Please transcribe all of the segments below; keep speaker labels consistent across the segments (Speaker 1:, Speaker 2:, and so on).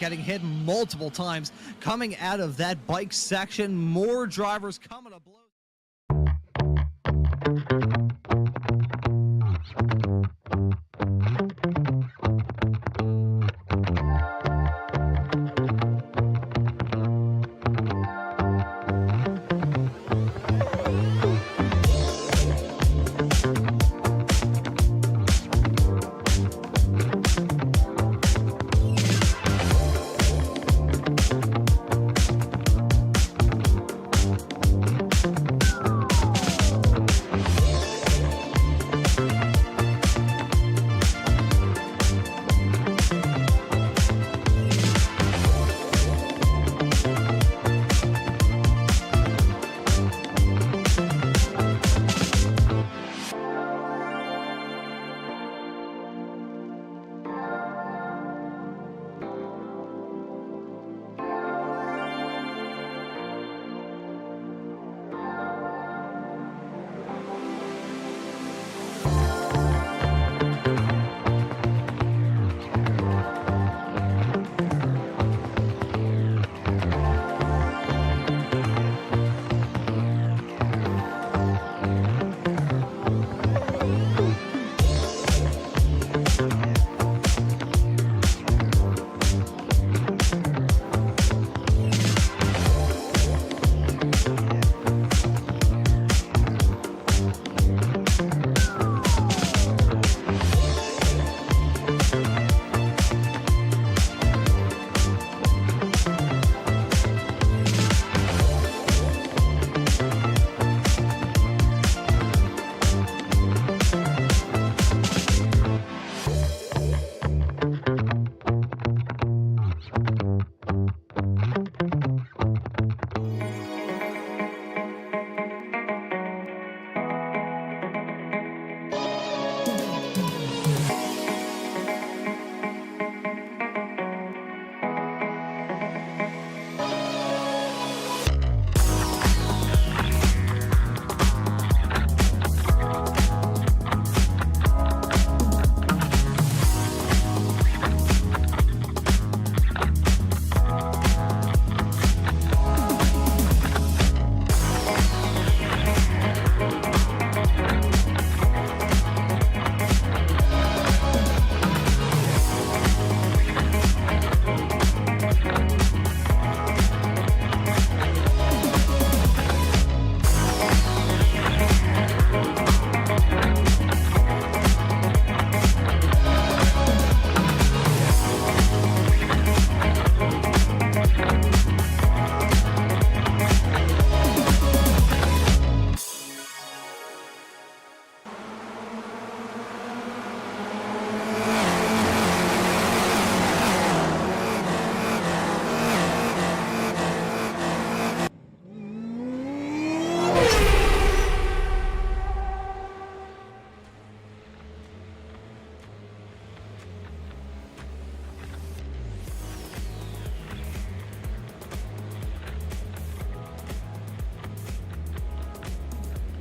Speaker 1: getting hit multiple times coming out of that bike section. More drivers coming to blows.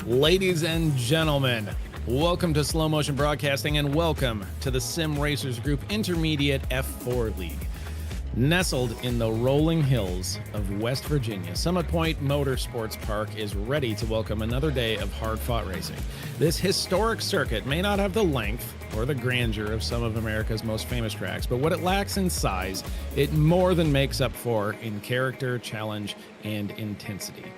Speaker 2: Ladies and gentlemen, welcome to Slow Motion Broadcasting and welcome to the Sim Racers Group Intermediate F4 League. Nestled in the rolling hills of West Virginia, Summit Point Motorsports Park is ready to welcome another day of hard-fought racing. This historic circuit may not have the length or the grandeur of some of America's most famous tracks, but what it lacks in size, it more than makes up for in character, challenge, and intensity.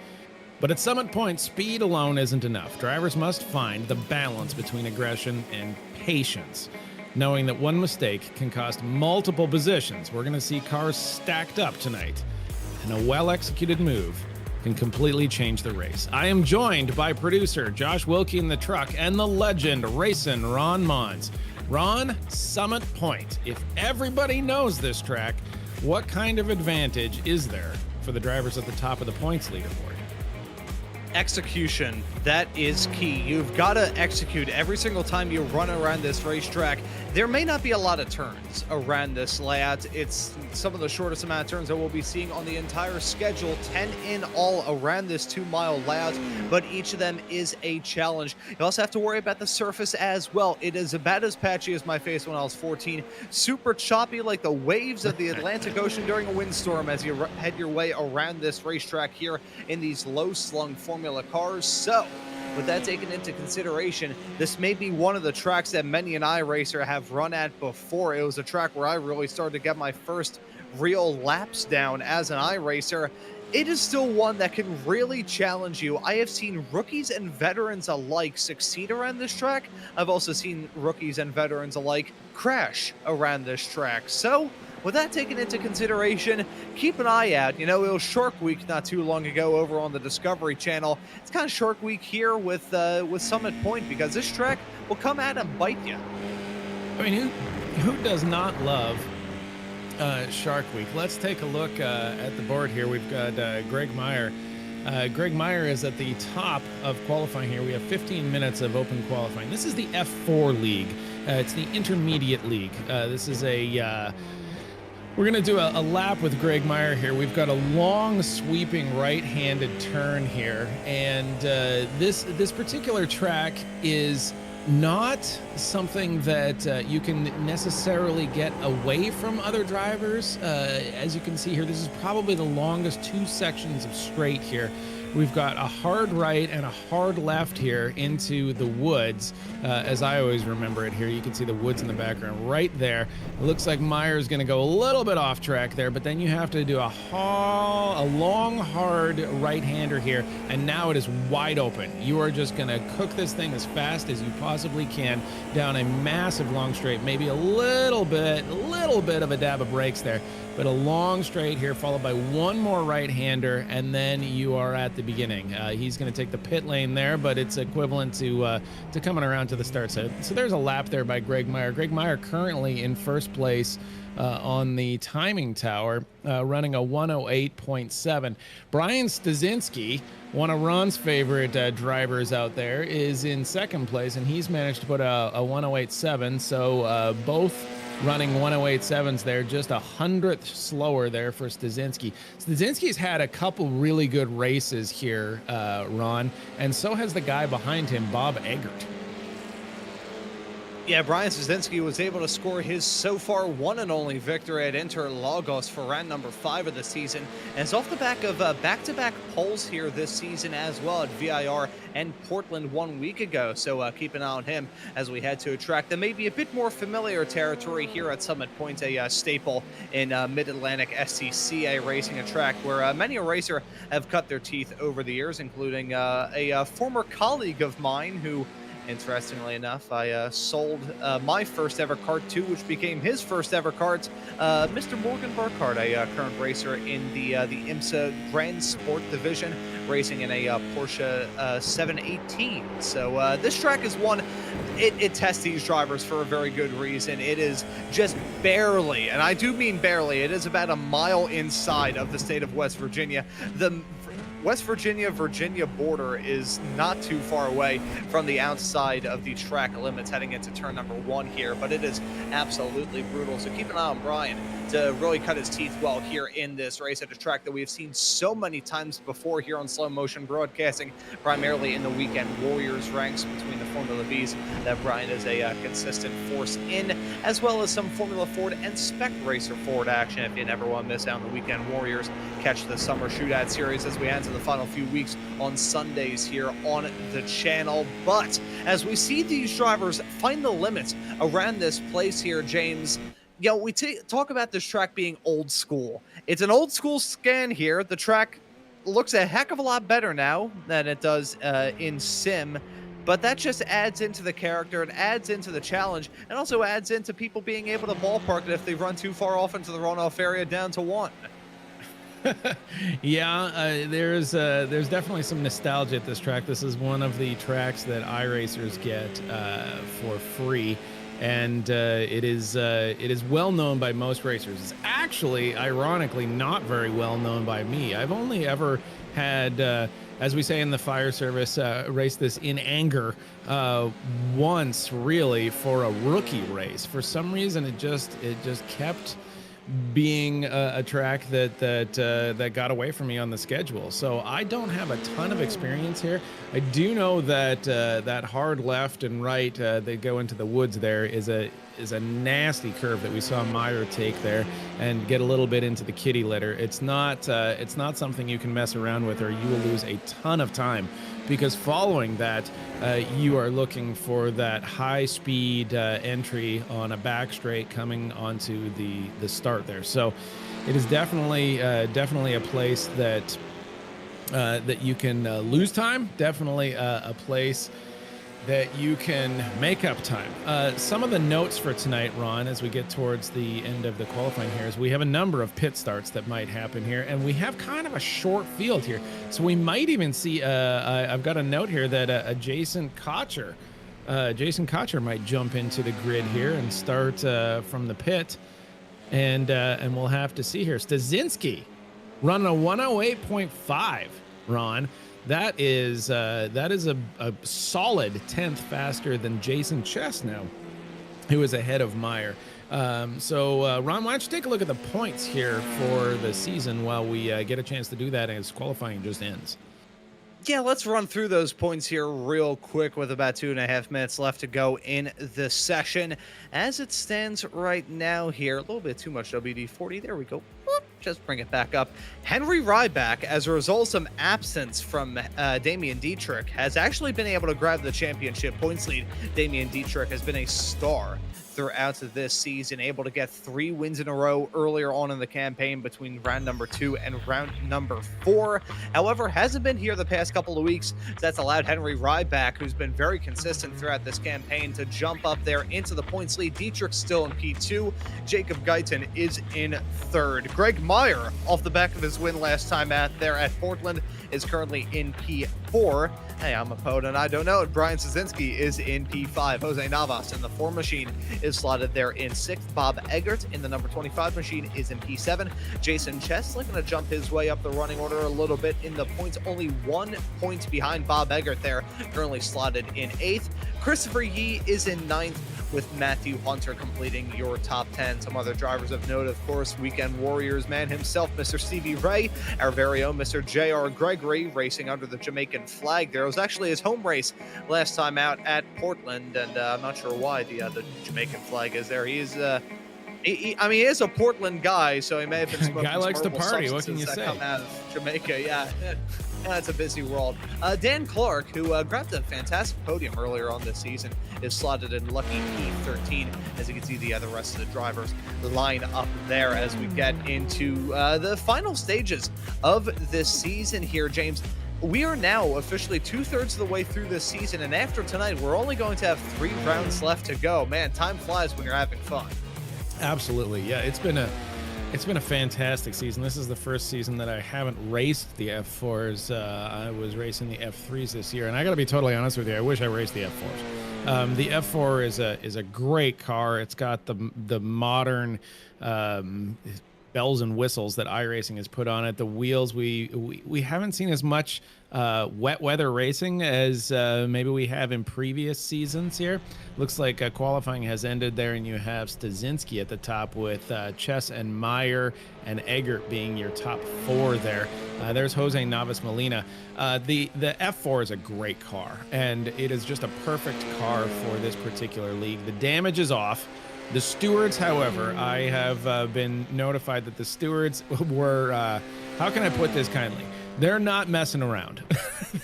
Speaker 2: But at Summit Point, speed alone isn't enough. Drivers must find the balance between aggression and patience, knowing that one mistake can cost multiple positions. We're going to see cars stacked up tonight, and a well-executed move can completely change the race. I am joined by producer Josh Wilkie in the truck and the legend racing Ron Maunz. Ron, Summit Point. If everybody knows this track, what kind of advantage is there for the drivers at the top of the points leaderboard?
Speaker 1: Execution, that is key. You've got to execute every single time you run around this racetrack. There may not be a lot of turns around this layout. It's some of the shortest amount of turns that we'll be seeing on the entire schedule, 10 in all around this 2-mile layout, but each of them is a challenge. You also have to worry about the surface as well. It is about as patchy as my face when I was 14, super choppy like the waves of the Atlantic Ocean during a windstorm as you head your way around this racetrack here in these low-slung Formula cars. So with that taken into consideration, this may be one of the tracks that many an iRacer have run at before. It was a track where I really started to get my first real laps down as an iRacer. It is still one that can really challenge you. I have seen rookies and veterans alike succeed around this track. I've also seen rookies and veterans alike crash around this track. So with that taken into consideration, keep an eye out. You know, it was Shark Week not too long ago over on the Discovery Channel. It's kind of Shark Week here with Summit Point, because this track will come out and bite you.
Speaker 2: I mean, who does not love Shark Week? Let's take a look at the board here. We've got Greg Meyer. Greg Meyer is at the top of qualifying here. We have 15 minutes of open qualifying. This is the F4 League. It's the Intermediate League. This is a... We're going to do a lap with Greg Meyer here. We've got a long sweeping right-handed turn here, and this particular track is not something that you can necessarily get away from other drivers. As you can see here, this is probably the longest 2 sections of straight here. We've got a hard right and a hard left here into the woods. As I always remember it here, you can see the woods in the background right there. It looks like Meyer's going to go a little bit off track there, but then you have to do a long, hard right-hander here, and now it is wide open. You are just going to cook this thing as fast as you possibly can down a massive long straight, maybe a little bit of a dab of brakes there, but a long straight here followed by one more right-hander, and then you are at the beginning. He's going to take the pit lane there, but it's equivalent to coming around to the start. So there's a lap there by Greg Meyer. Greg Meyer currently in first place on the timing tower, running a 108.7. Brian Stasinski, one of Ron's favorite drivers out there, is in second place, and he's managed to put a 108.7. So both running 108.7s there, just a 100th slower there for Stasinski. Stasinski's had a couple really good races here, Ron, and so has the guy behind him, Bob Eggert.
Speaker 1: Yeah, Brian Stasinski was able to score his so far one and only victory at Interlagos for round number 5 of the season, and is off the back of back-to-back poles here this season as well at VIR and Portland 1 week ago. So keep an eye on him as we head to a track that may be a bit more familiar territory here at Summit Point, a staple in Mid-Atlantic SCCA racing, a track where many a racer have cut their teeth over the years, including a former colleague of mine who, interestingly enough, I sold my first ever kart to, which became his first ever kart, Mr. Morgan Burkhardt, a current racer in the IMSA Grand Sport division, racing in a Porsche 718. So this track is one, it tests these drivers for a very good reason. It is just barely, and I do mean barely, it is about a mile inside of the state of West Virginia. The West Virginia border is not too far away from the outside of the track limits heading into turn number 1 here, but it is absolutely brutal. So keep an eye on Brian to really cut his teeth well here in this race at a track that we've seen so many times before here on Slow Motion Broadcasting, primarily in the Weekend Warriors ranks between the Formula Vs that Brian is a consistent force in, as well as some Formula Ford and Spec Racer Ford action. If you never want to miss out on the Weekend Warriors, catch the Summer Shootout Series as we enter the final few weeks on Sundays here on the channel. But as we see these drivers find the limits around this place here, James, you know, we talk about this track being old school. It's an old school scan here. The track looks a heck of a lot better now than it does in sim, but that just adds into the character, it adds into the challenge, and also adds into people being able to ballpark it if they run too far off into the runoff area down to 1.
Speaker 2: Yeah, there's definitely some nostalgia at this track. This is one of the tracks that iRacers get for free, and it is well known by most racers. It's actually, ironically, not very well known by me. I've only ever had, as we say in the fire service, raced this in anger once, really, for a rookie race. For some reason, it just kept being a track that got away from me on the schedule. So I don't have a ton of experience here. I do know that that hard left and right, they go into the woods there, is a nasty curve that we saw Meyer take there and get a little bit into the kitty litter. It's not something you can mess around with, or you will lose a ton of time, because following that, you are looking for that high speed entry on a back straight coming onto the start there. So it is definitely a place that you can lose time. Definitely a place that you can make up time. Some of the notes for tonight, Ron, as we get towards the end of the qualifying here, is we have a number of pit starts that might happen here, and we have kind of a short field here. So we might even see, I've got a note here that a Jason Cotcher might jump into the grid here and start from the pit, and we'll have to see here. Stasinski running a 108.5, Ron. That is a solid 10th faster than Jason Chestnut, who is ahead of Meyer. So, Ron, why don't you take a look at the points here for the season while we get a chance to do that as qualifying just ends?
Speaker 1: Yeah, let's run through those points here real quick with about 2.5 minutes left to go in the session. As it stands right now here, a little bit too much WD-40. There we go. Whoop, just bring it back up. Henry Ryback, as a result of some absence from Damian Dietrich, has actually been able to grab the championship points lead. Damian Dietrich has been a star throughout this season, able to get 3 wins in a row earlier on in the campaign between round number 2 and round number 4. However, hasn't been here the past couple of weeks. That's allowed Henry Ryback, who's been very consistent throughout this campaign, to jump up there into the points lead. Dietrich still in P2. Jacob Guyton is in 3rd. Greg Meyer, off the back of his win last time at Portland, is currently in P4. Hey, I'm a poet and I don't know it. Brian Stasinski is in P5. Jose Navas in the 4 machine is slotted there in 6th. Bob Eggert in the number 25 machine is in P7. Jason Chestnut going to jump his way up the running order a little bit in the points. Only 1 point behind Bob Eggert there, currently slotted in 8th. Christopher Yee is in 9th, with Matthew Hunter completing your top 10. Some other drivers of note, of course, Weekend Warriors man himself, Mr. Stevie Ray, our very own Mr. J.R. Gregory, racing under the Jamaican flag there. It was actually his home race last time out at Portland, and I'm not sure why the Jamaican flag is there. He is he is a Portland guy, so he may have been smoking
Speaker 2: guy likes to
Speaker 1: horrible
Speaker 2: party. What can you
Speaker 1: substances that
Speaker 2: say?
Speaker 1: come out of Jamaica, yeah. It's a busy world. Dan Clark, who grabbed a fantastic podium earlier on this season, is slotted in lucky P13. As you can see, the rest of the drivers line up there as we get into the final stages of this season here, James. We are now officially 2/3 of the way through this season, and after tonight, we're only going to have 3 rounds left to go. Man, time flies when you're having fun.
Speaker 2: Absolutely, yeah. It's been a fantastic season. This is the first season that I haven't raced the F4s. I was racing the F3s this year, and I got to be totally honest with you. I wish I raced the F4s. The F4 is a great car. It's got the modern bells and whistles that iRacing has put on it. The wheels, we haven't seen as much wet weather racing as maybe we have in previous seasons here. Looks like qualifying has ended there, and you have Stasinski at the top with Chess and Meyer and Eggert being your top 4 there. There's Jose Navas Molina. The F4 is a great car, and it is just a perfect car for this particular league. The damage is off. The stewards, however, I have been notified that the stewards were, how can I put this kindly? They're not messing around.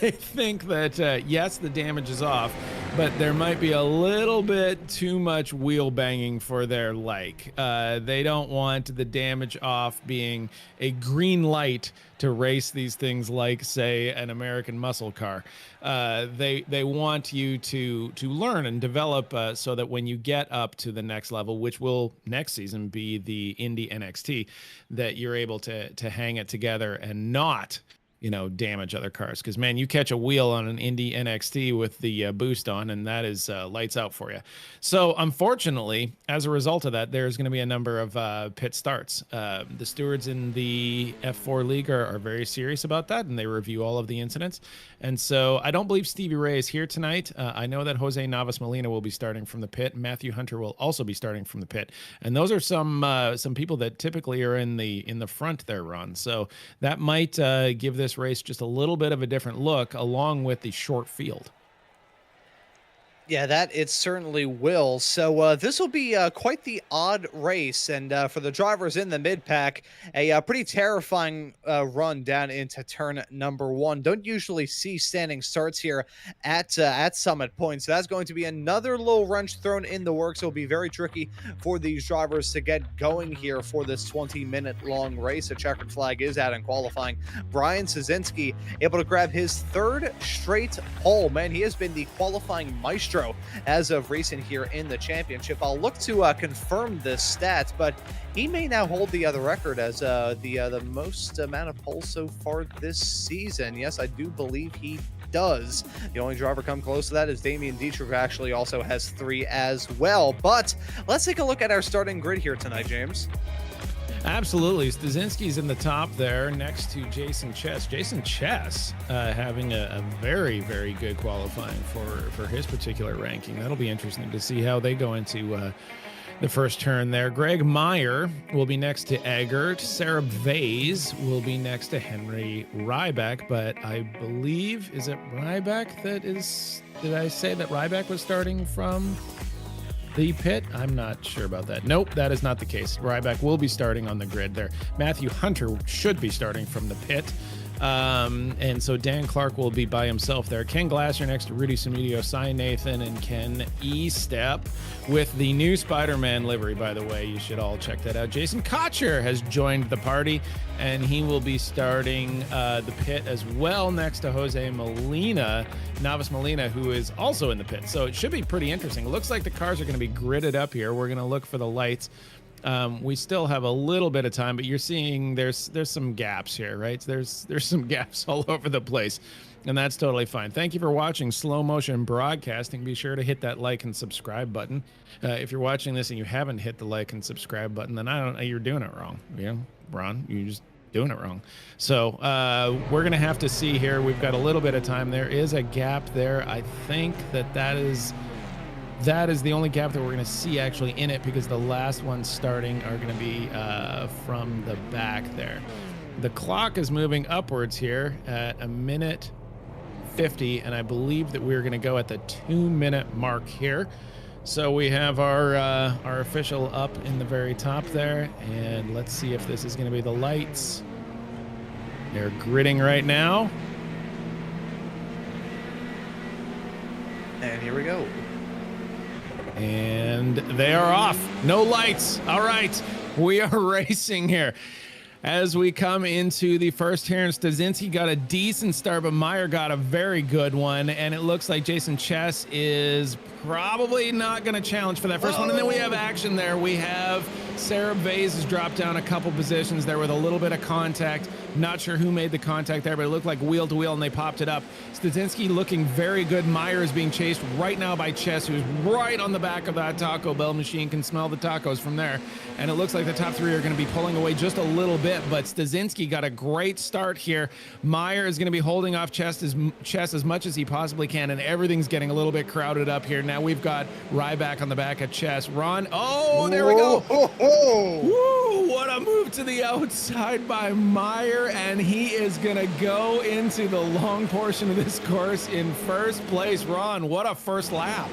Speaker 2: They think that, yes, the damage is off, but there might be a little bit too much wheel banging for their like. They don't want the damage off being a green light to race these things like, say, an American muscle car. They want you to learn and develop so that when you get up to the next level, which will next season be the Indy NXT, that you're able to hang it together and not damage other cars. Because, man, you catch a wheel on an Indy NXT with the boost on, and that is lights out for you. So, unfortunately, as a result of that, there's going to be a number of pit starts. The stewards in the F4 League are very serious about that, and they review all of the incidents. And so I don't believe Stevie Ray is here tonight. I know that Jose Navas Molina will be starting from the pit. Matthew Hunter will also be starting from the pit. And those are some people that typically are in the front there, Ron. So that might give this race just a little bit of a different look, along with the short field.
Speaker 1: Yeah, that it certainly will. So this will be quite the odd race, and for the drivers in the mid-pack, a pretty terrifying run down into turn number 1. Don't usually see standing starts here at Summit Point, so that's going to be another little wrench thrown in the works. It'll be very tricky for these drivers to get going here for this 20-minute long race. A checkered flag is out in qualifying. Brian Szynski able to grab his 3rd straight pole. Man, he has been the qualifying maestro as of recent here in the championship. I'll look to confirm this stat, but he may now hold the other record as the most amount of poles so far this season. Yes, I do believe he does. The only driver come close to that is Damian Dietrich, who actually also has 3 as well. But let's take a look at our starting grid here tonight, James.
Speaker 2: Absolutely. Szynski's in the top there next to Jason Chess. Jason Chess having a very, very good qualifying for his particular ranking. That'll be interesting to see how they go into the first turn there. Greg Meyer will be next to Eggert. Sarah Vase will be next to Henry Ryback, but I believe, is it Ryback that is, did I say that Ryback was starting from the pit? I'm not sure about that. Nope, that is not the case. Ryback will be starting on the grid there. Matthew Hunter should be starting from the pit. And so Dan Clark will be by himself there. Ken Glasser next to Rudy Sumidio, Cy Nathan, and Ken E-Step with the new Spider-Man livery, by the way. You should all check that out. Jason Cotcher has joined the party, and he will be starting the pit as well next to Jose Molina, Navas Molina, who is also in the pit. So it should be pretty interesting. It looks like the cars are going to be gridded up here. We're going to look for the lights. We still have a little bit of time, but you're seeing there's some gaps here, right? There's some gaps all over the place, and that's totally fine. Thank you for watching Slow Motion Broadcasting. Be sure to hit that like and subscribe button. If you're watching this and you haven't hit the like and subscribe button, then you're doing it wrong. Ron, you're just doing it wrong. So we're gonna have to see here. We've got a little bit of time. There is a gap there. I think that is the only gap that we're going to see actually in it, because the last ones starting are going to be from the back there. The clock is moving upwards here at 1:50, and I believe that we're going to go at the 2-minute mark here. So we have our official up in the very top there, and let's see if this is going to be the lights. They're gridding right now.
Speaker 1: And here we go.
Speaker 2: And they are off. No lights. All right. We are racing here. As we come into the first here, Szynski got a decent start, but Meyer got a very good one. And it looks like Jason Chess is probably not going to challenge for that first one. And then we have action there. We have Sarah Vase has dropped down a couple positions there with a little bit of contact. Not sure who made the contact there, but it looked like wheel to wheel, and they popped it up. Szynski looking very good. Meyer is being chased right now by Chess, who's right on the back of that Taco Bell machine, can smell the tacos from there. And it looks like the top 3 are going to be pulling away just a little bit, but Szynski got a great start here. Meyer is going to be holding off Chess as much as he possibly can, and everything's getting a little bit crowded up here. Now we've got Ryback on the back of Chess. Ron, oh, there we go. Woo, what a move to the outside by Meyer, and he is going to go into the long portion of this course in first place. Ron, what a first lap.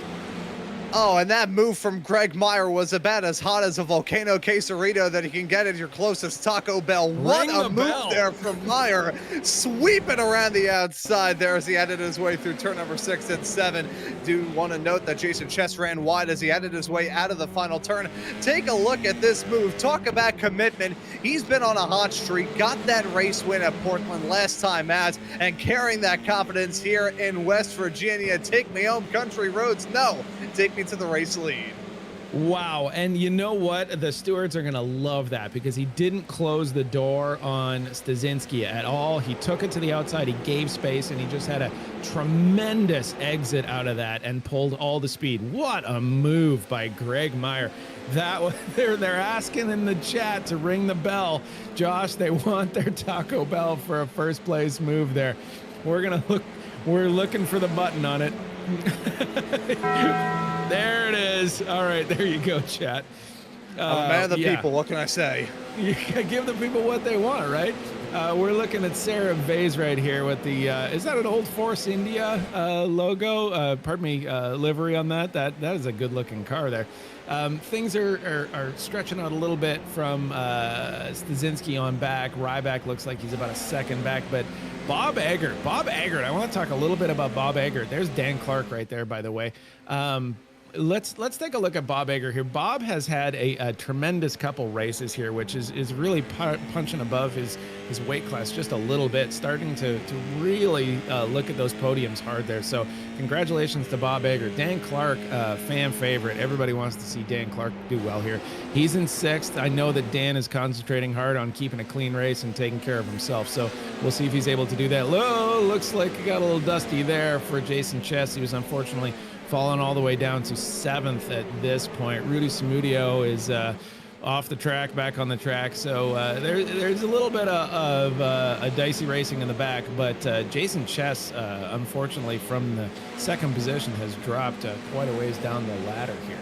Speaker 1: Oh, and that move from Greg Meyer was about as hot as a volcano quesarito that he can get at your closest Taco Bell. What a move there from Meyer, sweeping around the outside there as he headed his way through turn number 6 and 7. Do want to note that Jason Chess ran wide as he headed his way out of the final turn. Take a look at this move. Talk about commitment. He's been on a hot streak, got that race win at Portland last time out, and carrying that confidence here in West Virginia. Take me home, country roads. No, take me to the race lead.
Speaker 2: Wow. And you know what? The stewards are going to love that because he didn't close the door on Stasinski at all. He took it to the outside. He gave space and he just had a tremendous exit out of that and pulled all the speed. What a move by Greg Meyer. They're asking in the chat to ring the bell. Josh, they want their Taco Bell for a first place move there. We're looking for the button on it. There it is. All right, there you go, chat.
Speaker 1: I'm a man of the people. What can I say?
Speaker 2: You give the people what they want, right? We're looking at Sarah Vase right here with the, is that an old Force India logo? Livery on that. That is a good looking car there. Things are stretching out a little bit from Stasinski on back. Ryback looks like he's about a second back, but Bob Eggert, I want to talk a little bit about Bob Eggert. There's Dan Clark right there, by the way. Let's take a look at Bob Eggert here. Bob has had a tremendous couple races here, which is really punching above his weight class just a little bit, starting to really look at those podiums hard there. So congratulations to Bob Eggert. Dan Clark, fan favorite. Everybody wants to see Dan Clark do well here. He's in sixth. I know that Dan is concentrating hard on keeping a clean race and taking care of himself. So we'll see if he's able to do that. Looks like he got a little dusty there for Jason Chess. He was unfortunately fallen all the way down to seventh at this point. Rudy Samudio is off the track, back on the track. So there's a little bit of a dicey racing in the back, but Jason Chess, unfortunately, from the second position has dropped quite a ways down the ladder here.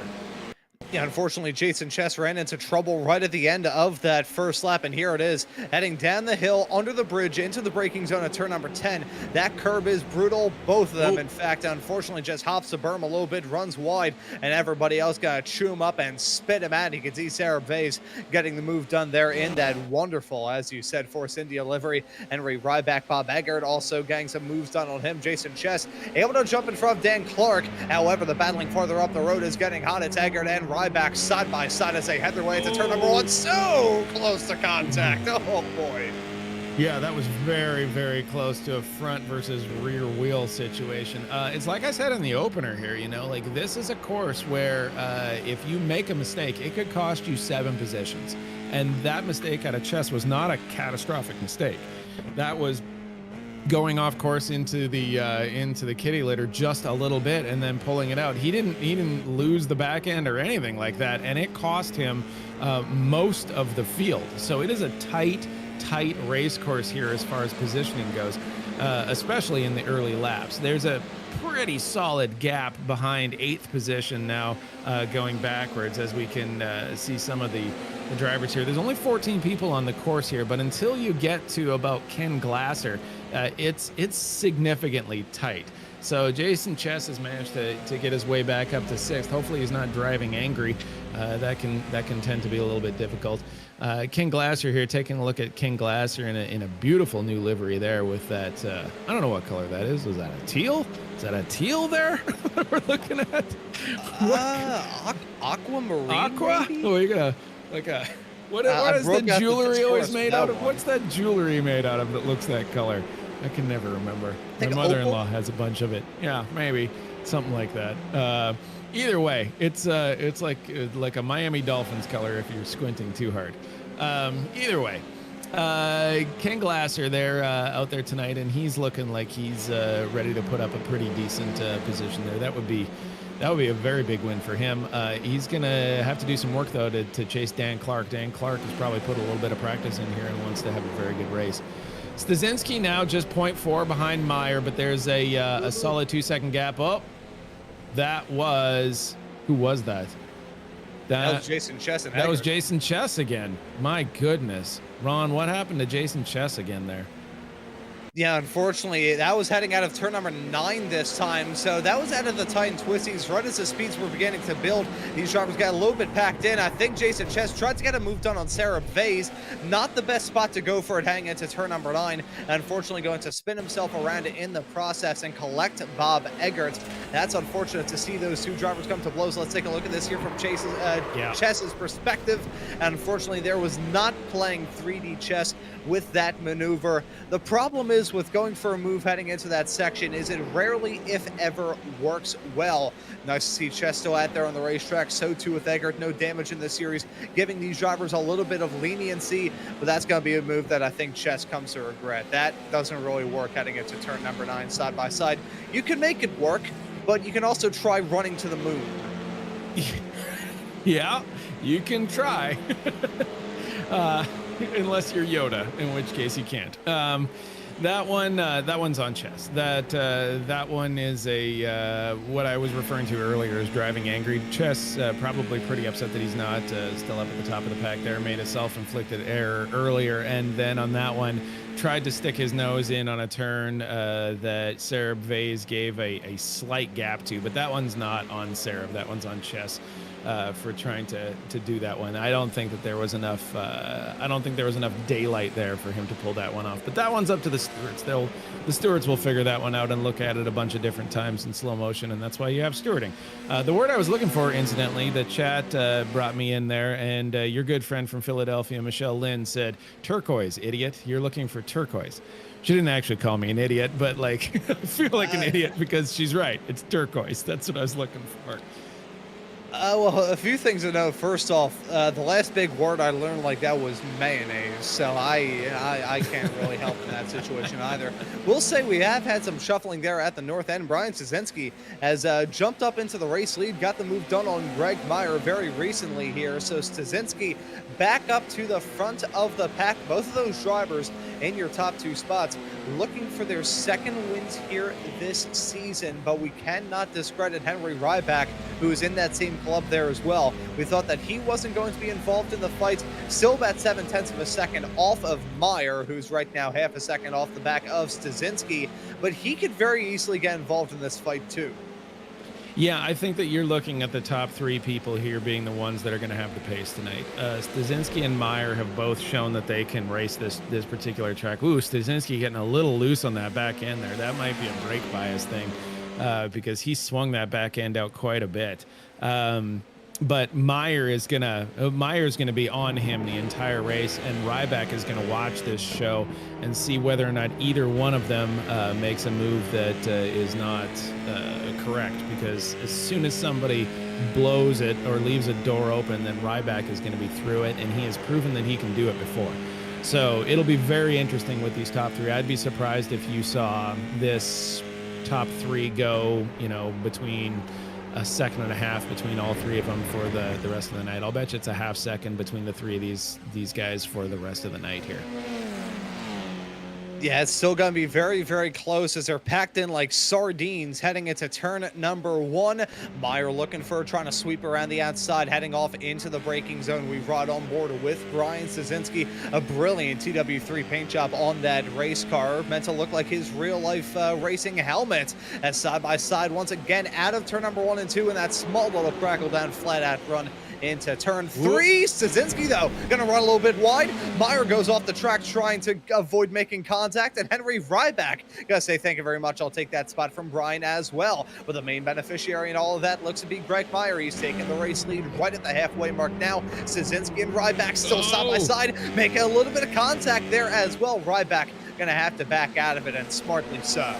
Speaker 1: Yeah, unfortunately, Jason Chess ran into trouble right at the end of that first lap, and here it is, heading down the hill, under the bridge, into the braking zone at turn number 10. That curb is brutal, both of them. In fact, unfortunately, just hops the berm a little bit, runs wide, and everybody else got to chew him up and spit him out. You can see Sarah Vase getting the move done there in that wonderful, as you said, Force India livery. Henry Ryback, Bob Eggert also getting some moves done on him. Jason Chess able to jump in front of Dan Clark. However, the battling farther up the road is getting hot. It's Eggert and Ryback side by side as they head their way into turn number 1. So close to contact. Oh boy.
Speaker 2: Yeah, that was very, very close to a front versus rear wheel situation. It's like I said in the opener here, like this is a course where if you make a mistake, it could cost you 7 positions. And that mistake out of Chess was not a catastrophic mistake. That was going off course into the kitty litter just a little bit and then pulling it out. He didn't lose the back end or anything like that, and it cost him most of the field. So it is a tight race course here as far as positioning goes, especially in the early laps. There's a pretty solid gap behind 8th position now, going backwards, as we can see some of the drivers here. There's only 14 people on the course here, but until you get to about Ken Glasser, it's significantly tight. So Jason Chess has managed to get his way back up to 6th. Hopefully he's not driving angry. That can tend to be a little bit difficult. Ken Glasser here, taking a look at Ken Glasser in a beautiful new livery there with that, I don't know what color that is. Was that a teal? Is that a teal there we're looking at?
Speaker 1: Aquamarine.
Speaker 2: Aqua?
Speaker 1: Maybe?
Speaker 2: Oh, you got what is the jewelry always made out of? What's that jewelry made out of that looks that color? I can never remember. My mother-in-law has a bunch of it. Yeah, maybe something like that. Either way, it's like a Miami Dolphins color if you're squinting too hard. Either way, Ken Glasser there out there tonight, and he's looking like he's ready to put up a pretty decent position there. That would be a very big win for him. He's gonna have to do some work though to chase Dan Clark. Dan Clark has probably put a little bit of practice in here and wants to have a very good race. Stasinski now just 0.4 behind Meyer, but there's a solid 2-second gap. Oh, who was that?
Speaker 1: That was Jason Chess.
Speaker 2: That was Jason Chess again. My goodness. Ron, what happened to Jason Chess again there?
Speaker 1: Yeah, unfortunately, that was heading out of turn number 9 this time. So that was out of the tight and twisties right as the speeds were beginning to build. These drivers got a little bit packed in. I think Jason Chess tried to get a move done on Sarah Vase. Not the best spot to go for it heading into turn number 9. Unfortunately, going to spin himself around in the process and collect Bob Eggert. That's unfortunate to see those two drivers come to blows. Let's take a look at this here from Chess's perspective. And unfortunately, there was not playing 3D chess with that maneuver. The problem is with going for a move heading into that section is it rarely, if ever, works well. Nice to see Chess still out there on the racetrack. So too with Eggert. No damage in this series, giving these drivers a little bit of leniency, but that's going to be a move that I think Chess comes to regret. That doesn't really work heading into turn number 9 side by side. You can make it work, but you can also try running to the moon.
Speaker 2: Yeah, you can try. Unless you're Yoda, in which case you can't. That one's on Chess. That one is a what I was referring to earlier is driving angry. Chess probably pretty upset that he's not still up at the top of the pack there. Made a self-inflicted error earlier, and then on that one tried to stick his nose in on a turn that Sarab Vase gave a slight gap to, but that one's not on Sarab. That one's on Chess. For trying to do that one. I don't think that there was enough. I don't think there was enough daylight there for him to pull that one off. But that one's up to the stewards. The stewards will figure that one out and look at it a bunch of different times in slow motion, and that's why you have stewarding. The word I was looking for, incidentally, the chat brought me in there, and your good friend from Philadelphia, Michelle Lynn, said, "Turquoise, idiot. You're looking for turquoise." She didn't actually call me an idiot, but like I feel like an idiot because she's right. It's turquoise. That's what I was looking for.
Speaker 1: Well, a few things to know. First off, the last big word I learned like that was mayonnaise, so I can't really help in that situation either. We'll say we have had some shuffling there at the north end. Brian Stasinski has jumped up into the race lead, got the move done on Greg Meyer very recently here, so Stasinski back up to the front of the pack. Both of those drivers in your top 2 spots looking for their second wins here this season, but we cannot discredit Henry Ryback, who is in that same club there as well. We thought that he wasn't going to be involved in the fight. Still about 0.7 of a second off of Meyer, who's right now half a second off the back of Stasinski, but he could very easily get involved in this fight too.
Speaker 2: Yeah, I think that you're looking at the top 3 people here being the ones that are going to have the pace tonight. Stasinski and Meyer have both shown that they can race this particular track. Ooh, Stasinski getting a little loose on that back end there. That might be a brake bias thing because he swung that back end out quite a bit. But Meyer's gonna be on him the entire race, and Ryback is gonna watch this show and see whether or not either one of them makes a move that is not correct. Because as soon as somebody blows it or leaves a door open, then Ryback is going to be through it, and he has proven that he can do it before. So it'll be very interesting with these top 3. I'd be surprised if you saw this top 3 go, between a second and a half between all 3 of them for the rest of the night. I'll bet you it's a half second between the 3 of these guys for the rest of the night here.
Speaker 1: Yeah, it's still going to be very, very close as they're packed in like sardines heading into turn number 1. Meyer looking for trying to sweep around the outside, heading off into the braking zone. We've brought on board with Brian Stasinski, a brilliant TW3 paint job on that race car, meant to look like his real-life racing helmet. As side-by-side once again out of turn number 1 and 2 in that small little crackle down flat-out run into turn 3. Stasinski, though, going to run a little bit wide. Meyer goes off the track trying to avoid making contact, and Henry Ryback gotta say thank you very much. I'll take that spot from Brian as well. But the main beneficiary in all of that looks to be Greg Meyer. He's taking the race lead right at the halfway mark now. Stasinski and Ryback still side by side, making a little bit of contact there as well. Ryback gonna have to back out of it, and smartly so.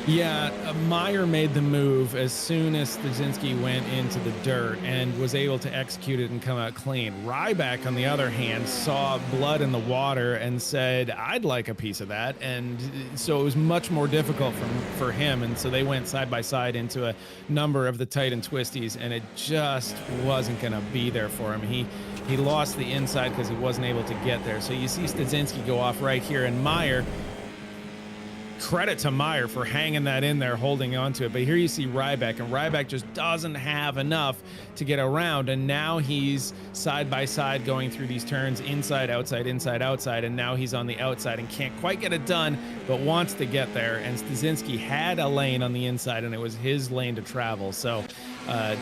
Speaker 2: Yeah, Meyer made the move as soon as Stasinski went into the dirt and was able to execute it and come out clean. Ryback, on the other hand, saw blood in the water and said, I'd like a piece of that. And so it was much more difficult for him. And so they went side by side into a number of the tight and twisties, and it just wasn't going to be there for him. He lost the inside because he wasn't able to get there. So you see Stasinski go off right here, and Meyer, credit to Meyer for hanging that in there, holding on to it. But here you see Ryback, and Ryback just doesn't have enough to get around. And now he's side by side going through these turns, inside, outside, and now he's on the outside and can't quite get it done, but wants to get there. And Stasinski had a lane on the inside, and it was his lane to travel. So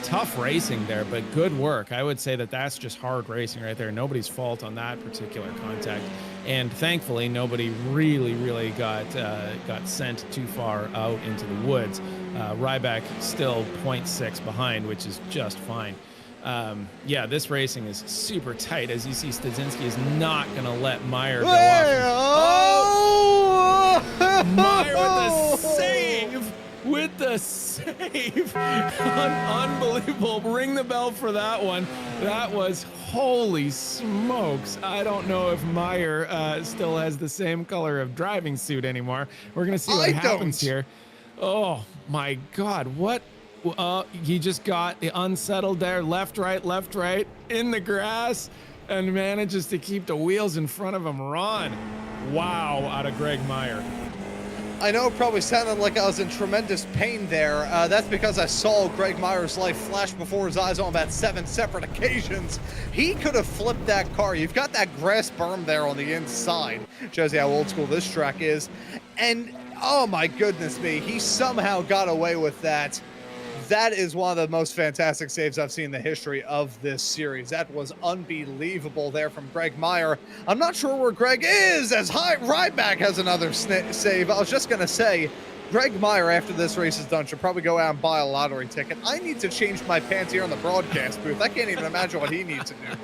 Speaker 2: tough racing there, but good work. I would say that that's just hard racing right there. Nobody's fault on that particular contact. And thankfully, nobody really got sent too far out into the woods. Ryback still 0.6 behind, which is just fine. Yeah, this racing is super tight. As you see, Stasinski is not going to let Meyer go off. Meyer with the save. Unbelievable. Ring the bell for that one. That was, holy smokes. I don't know if Meyer still has the same color of driving suit anymore. We're going to see what happens here. Oh my God. What? He just got unsettled there. Left, right in the grass and manages to keep the wheels in front of him run. Wow, out of Greg Meyer.
Speaker 1: I know it probably sounded like I was in tremendous pain there. That's because I saw Greg Meyer's life flash before his eyes on about 7 separate occasions. He could have flipped that car. You've got that grass berm there on the inside. Shows you how old school this track is. And, oh my goodness me, he somehow got away with that. That is one of the most fantastic saves I've seen in the history of this series. That was unbelievable there from Greg Meyer. I'm not sure where Greg is, as Ryback has another save. I was just going to say, Greg Meyer, after this race is done, should probably go out and buy a lottery ticket. I need to change my pants here in the broadcast booth. I can't even imagine what he needs to do.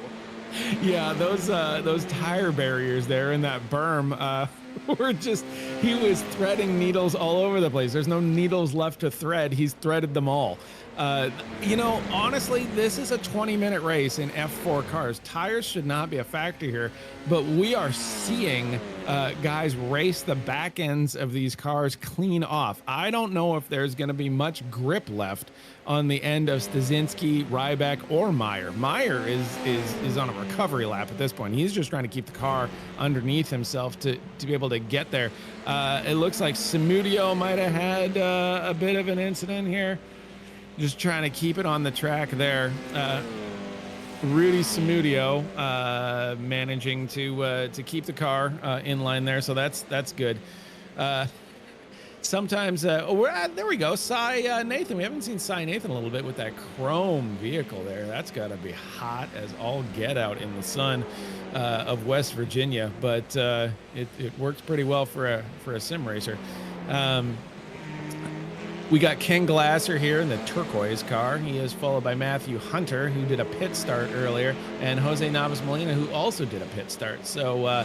Speaker 2: Yeah, those tire barriers there in that berm he was threading needles all over the place. There's no needles left to thread. He's threaded them all. Honestly, this is a 20-minute race in F4 cars. Tires should not be a factor here, but we are seeing guys race the back ends of these cars clean off. I don't know if there's going to be much grip left on the end of Stasinski, Ryback, or Meyer. Meyer is on a recovery lap at this point. He's just trying to keep the car underneath himself to be able to get there. It looks like Samudio might have had a bit of an incident here. Just trying to keep it on the track there. Rudy Samudio managing to keep the car in line there, so that's good. Sometimes, there we go. Cy Nathan. We haven't seen Cy Nathan a little bit with that chrome vehicle there. That's got to be hot as all get out in the sun of West Virginia, but it works pretty well for a sim racer. We got Ken Glasser here in the turquoise car. He is followed by Matthew Hunter, who did a pit start earlier, and Jose Navas Molina, who also did a pit start. So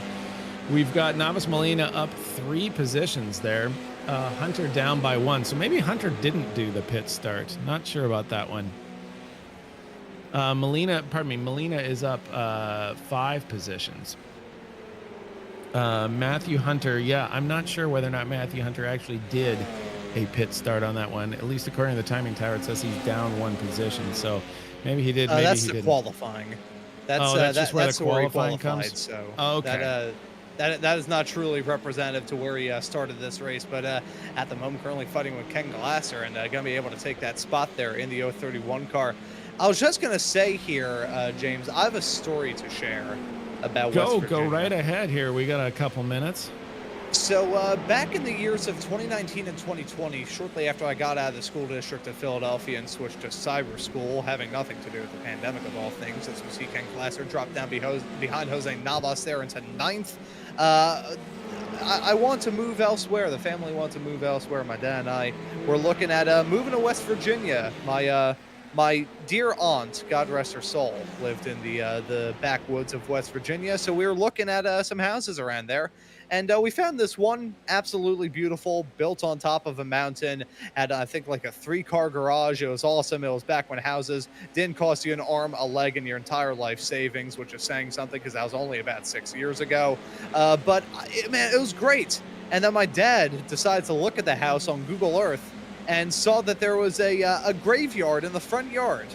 Speaker 2: we've got Navas Molina up 3 positions there. Hunter down by 1. So maybe Hunter didn't do the pit start. Not sure about that one. Molina is up 5 positions. Matthew Hunter, yeah, I'm not sure whether or not Matthew Hunter actually did a pit start on that one. At least according to the timing tower, it says he's down 1 position. So maybe he did. Maybe
Speaker 1: that's
Speaker 2: he
Speaker 1: the
Speaker 2: didn't.
Speaker 1: Qualifying.
Speaker 2: That's just where the
Speaker 1: qualified,
Speaker 2: qualifying comes.
Speaker 1: So
Speaker 2: okay.
Speaker 1: That is not truly representative to where he started this race, but at the moment currently fighting with Ken Glasser and going to be able to take that spot there in the 031 car. I was just going to say here, James, I have a story to share about West Virginia.
Speaker 2: Go right ahead here. We got a couple minutes.
Speaker 1: So back in the years of 2019 and 2020, shortly after I got out of the school district of Philadelphia and switched to cyber school, having nothing to do with the pandemic of all things, as we see Ken Glasser drop down behind Jose Navas there into 9th. I want to move elsewhere. The family wants to move elsewhere. My dad and I were looking at moving to West Virginia. My dear aunt, God rest her soul, lived in the backwoods of West Virginia. So we were looking at some houses around there. And we found this one absolutely beautiful, built on top of a mountain, had, I think, like a 3-car garage. It was awesome. It was back when houses didn't cost you an arm, a leg, and your entire life savings, which is saying something because that was only about 6 years ago. But, man, it was great. And then my dad decided to look at the house on Google Earth and saw that there was a graveyard in the front yard.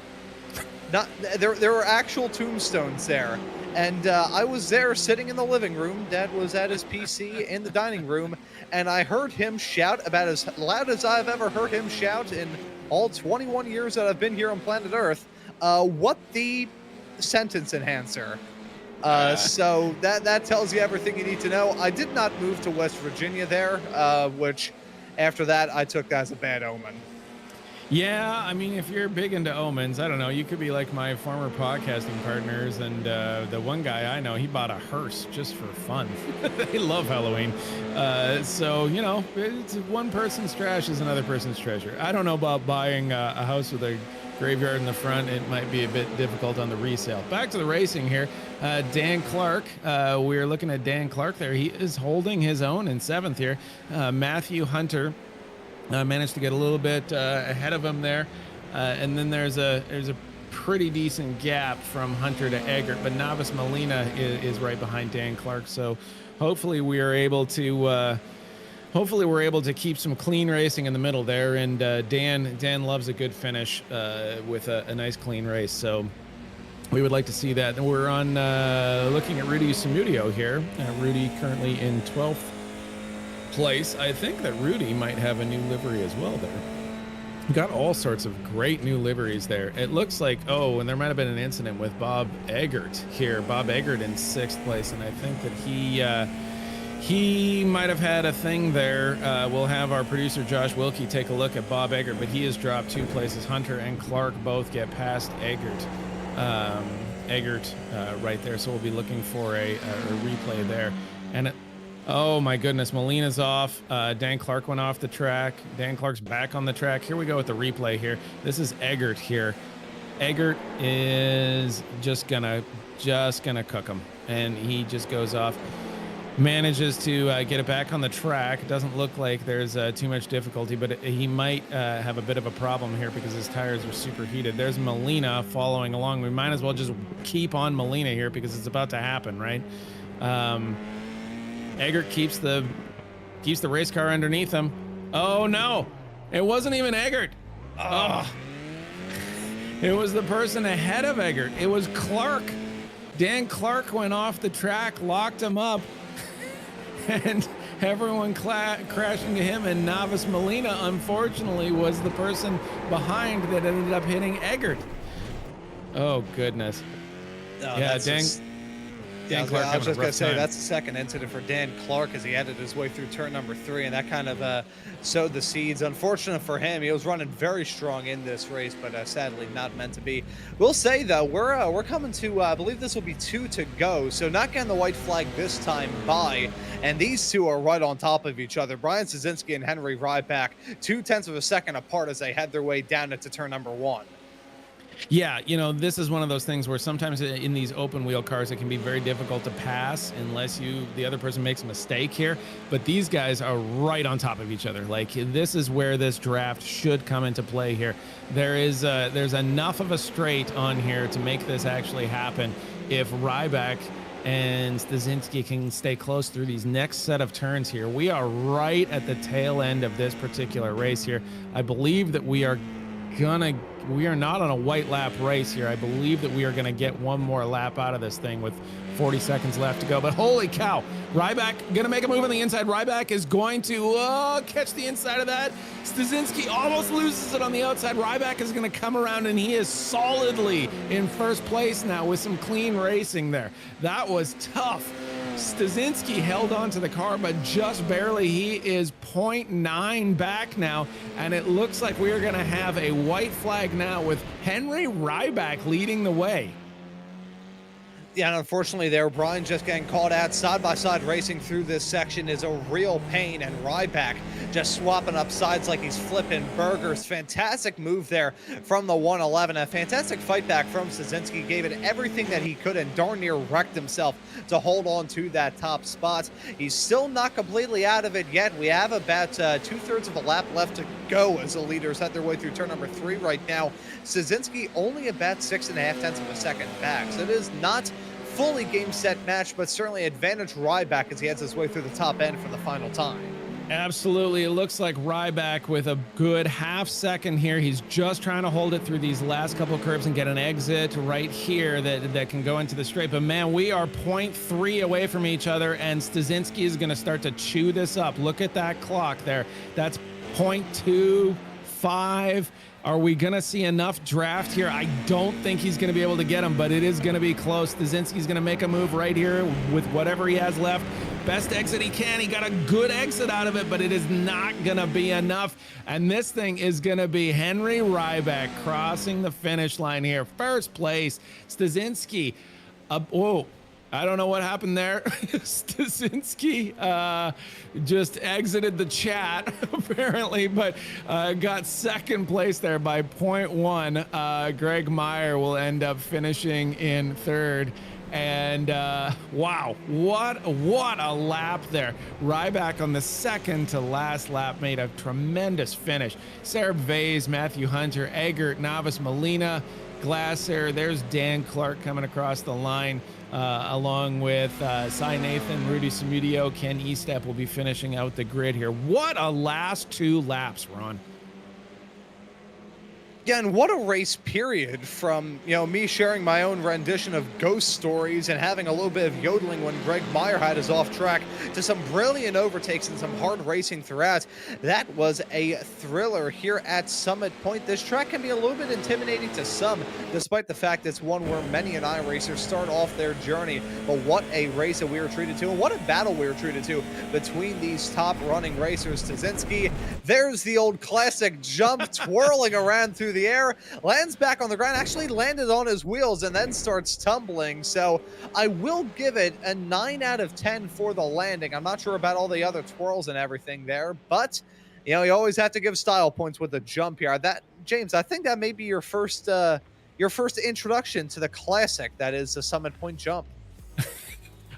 Speaker 1: There were actual tombstones there. And I was there sitting in the living room. Dad was at his PC in the dining room. And I heard him shout about as loud as I've ever heard him shout in all 21 years that I've been here on planet Earth. What the sentence enhancer. So that tells you everything you need to know. I did not move to West Virginia there, which after that I took as a bad omen.
Speaker 2: Yeah, I mean, if you're big into omens, I don't know, you could be like my former podcasting partners, and the one guy I know, he bought a hearse just for fun. They love Halloween. So, you know, it's one person's trash is another person's treasure. I don't know about buying a house with a graveyard in the front. It might be a bit difficult on the resale. Back to the racing here. Dan Clark, we're looking at Dan Clark there. He is holding his own in 7th here. Matthew Hunter managed to get a little bit ahead of him there, and then there's a pretty decent gap from Hunter to Eggert, but Novice Molina is right behind Dan Clark. So hopefully we're able to keep some clean racing in the middle there. And Dan loves a good finish with a nice clean race. So we would like to see that. And we're on looking at Rudy Samudio here. Rudy currently in 12th place. I think that Rudy might have a new livery as well there. We got all sorts of great new liveries there. It looks like, and there might have been an incident with Bob Eggert here. Bob Eggert in 6th place, and I think that he might have had a thing there. We'll have our producer Josh Wilkie take a look at Bob Eggert, but he has dropped 2 places. Hunter and Clark both get past Eggert. Right there, so we'll be looking for a replay there. And oh my goodness, Molina's off. Dan Clark went off the track. Dan Clark's back on the track. Here we go with the replay here. This is Eggert here. Eggert is just gonna cook him, and he just goes off. Manages to get it back on the track. Doesn't look like there's too much difficulty, but he might have a bit of a problem here because his tires are superheated. There's Molina following along. We might as well just keep on Molina here because it's about to happen, right? Eggert keeps the race car underneath him. Oh no, it wasn't even Eggert. Oh, it was the person ahead of Eggert. It was Clark. Dan Clark went off the track, locked him up, and everyone crashed into him. And Novice Molina, unfortunately, was the person behind that ended up hitting Eggert. Oh goodness. Yeah, Dan Clark.
Speaker 1: I was just going to say, that's the second incident for Dan Clark as he headed his way through turn number 3, and that kind of sowed the seeds. Unfortunate for him, he was running very strong in this race, but sadly not meant to be. We'll say, though, we're coming to, I believe this will be 2 to go, so not getting the white flag this time by, and these two are right on top of each other. Brian Stasinski and Henry Ryback, 0.2 of a second apart as they head their way down into turn number 1.
Speaker 2: Yeah, you know, this is one of those things where sometimes in these open wheel cars, it can be very difficult to pass unless the other person makes a mistake here. But these guys are right on top of each other. Like, this is where this draft should come into play here. There's enough of a straight on here to make this actually happen if Ryback and Stasinski can stay close through these next set of turns here. We are right at the tail end of this particular race here. I believe that we are not on a white lap race here. I believe that we are going to get one more lap out of this thing with 40 seconds left to go. But holy cow, Ryback going to make a move on the inside. Ryback is going to catch the inside of that. Stasinski almost loses it on the outside. Ryback is going to come around, and he is solidly in first place now with some clean racing there. That was tough. Stasinski held on to the car, but just barely. He is 0.9 back now, and it looks like we are going to have a white flag now with Henry Ryback leading the way.
Speaker 1: Yeah, and unfortunately there, Brian just getting caught out. Side-by-side racing through this section is a real pain, and Ryback just swapping up sides like he's flipping burgers. Fantastic move there from the 111. A fantastic fight back from Stasinski. Gave it everything that he could and darn near wrecked himself to hold on to that top spot. He's still not completely out of it yet. We have about 2/3 of a lap left to go as the leaders head their way through turn number 3 right now. Stasinski only about 6.5 of a second back, so it is not fully game set match, but certainly advantage Ryback as he heads his way through the top end for the final time.
Speaker 2: Absolutely. It looks like Ryback with a good half second here. He's just trying to hold it through these last couple of curves and get an exit right here that can go into the straight. But man, we are 0.3 away from each other, and Stasinski is going to start to chew this up. Look at that clock there. That's 0.25. Are we going to see enough draft here? I don't think he's going to be able to get him, but it is going to be close. Stasinski's going to make a move right here with whatever he has left. best exit he can. He got a good exit out of it, but it is not going to be enough. And this thing is going to be Henry Ryback crossing the finish line here. First place, Stasinski. Whoa. I don't know what happened there. Stasinski just exited the chat, apparently, but got second place there by 0.1. Greg Meyer will end up finishing in third. And wow, what a lap there. Ryback on the second to last lap made a tremendous finish. Sarah Vase, Matthew Hunter, Eggert, Navas Molina, Glasser. There's Dan Clark coming across the line. Along with Cy Nathan, Rudy Samudio, Ken Estep will be finishing out the grid here. What a last 2 laps, Ron.
Speaker 1: Yeah, and what a race period from, me sharing my own rendition of ghost stories and having a little bit of yodeling when Greg Meyer had his off track to some brilliant overtakes and some hard racing throughout. That was a thriller here at Summit Point. This track can be a little bit intimidating to some, despite the fact it's one where many and racers start off their journey. But what a race that we were treated to, and what a battle we were treated to between these top running racers. Stasinski, there's the old classic jump, twirling around through the air, lands back on the ground, actually landed on his wheels and then starts tumbling. So I will give it a 9 out of 10 for the landing. I'm not sure about all the other twirls and everything there, but you always have to give style points with the jump here. That, James, I think that may be your first introduction to the classic that is the Summit Point jump.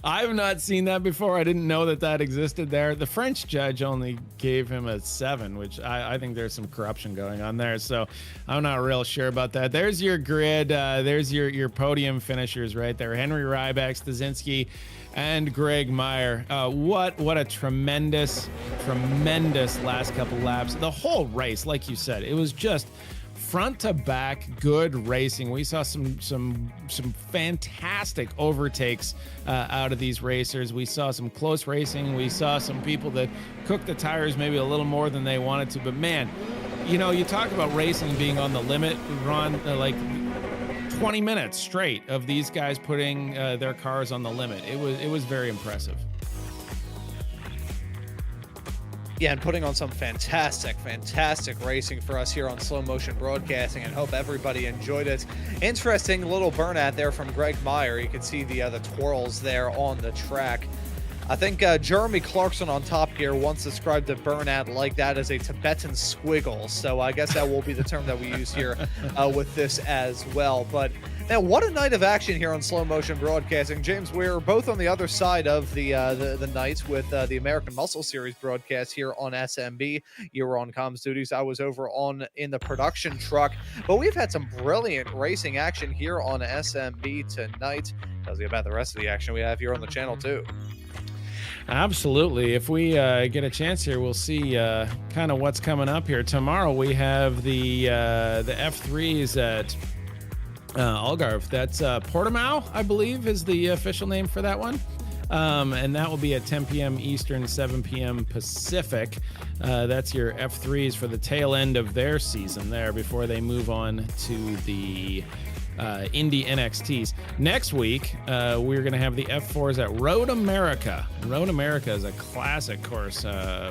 Speaker 2: I've not seen that before. I didn't know that existed there. The French judge only gave him a 7, which I think there's some corruption going on there. So I'm not real sure about that. There's your grid. There's your podium finishers right there. Henry Ryback, Stasinski, and Greg Meyer. What a tremendous last couple laps. The whole race, like you said, it was just front to back good racing. We saw some fantastic overtakes out of these racers. We saw some close racing. We saw some people that cooked the tires maybe a little more than they wanted to. But man, you talk about racing being on the limit, Ron, like 20 minutes straight of these guys putting their cars on the limit. It was very impressive.
Speaker 1: Yeah, and putting on some fantastic racing for us here on Slow Motion Broadcasting, and hope everybody enjoyed it. Interesting little burnout there from Greg Meyer. You can see the twirls there on the track. I think Jeremy Clarkson on Top Gear once described a burnout like that as a Tibetan squiggle. So I guess that will be the term that we use here with this as well. But now, what a night of action here on Slow Motion Broadcasting. James, we're both on the other side of the nights with the American Muscle Series broadcast here on SMB. You were on comms duties. I was over in the production truck. But we've had some brilliant racing action here on SMB tonight. Tells you about the rest of the action we have here on the channel, too.
Speaker 2: Absolutely. If we get a chance here, we'll see kind of what's coming up here. Tomorrow we have the F3s at Algarve. That's Portimao, I believe, is the official name for that one. And that will be at 10 p.m. Eastern, 7 p.m. Pacific. That's your F3s for the tail end of their season there before they move on to the Indy NXTs. Next week, we're going to have the F4s at Road America. Road America is a classic course,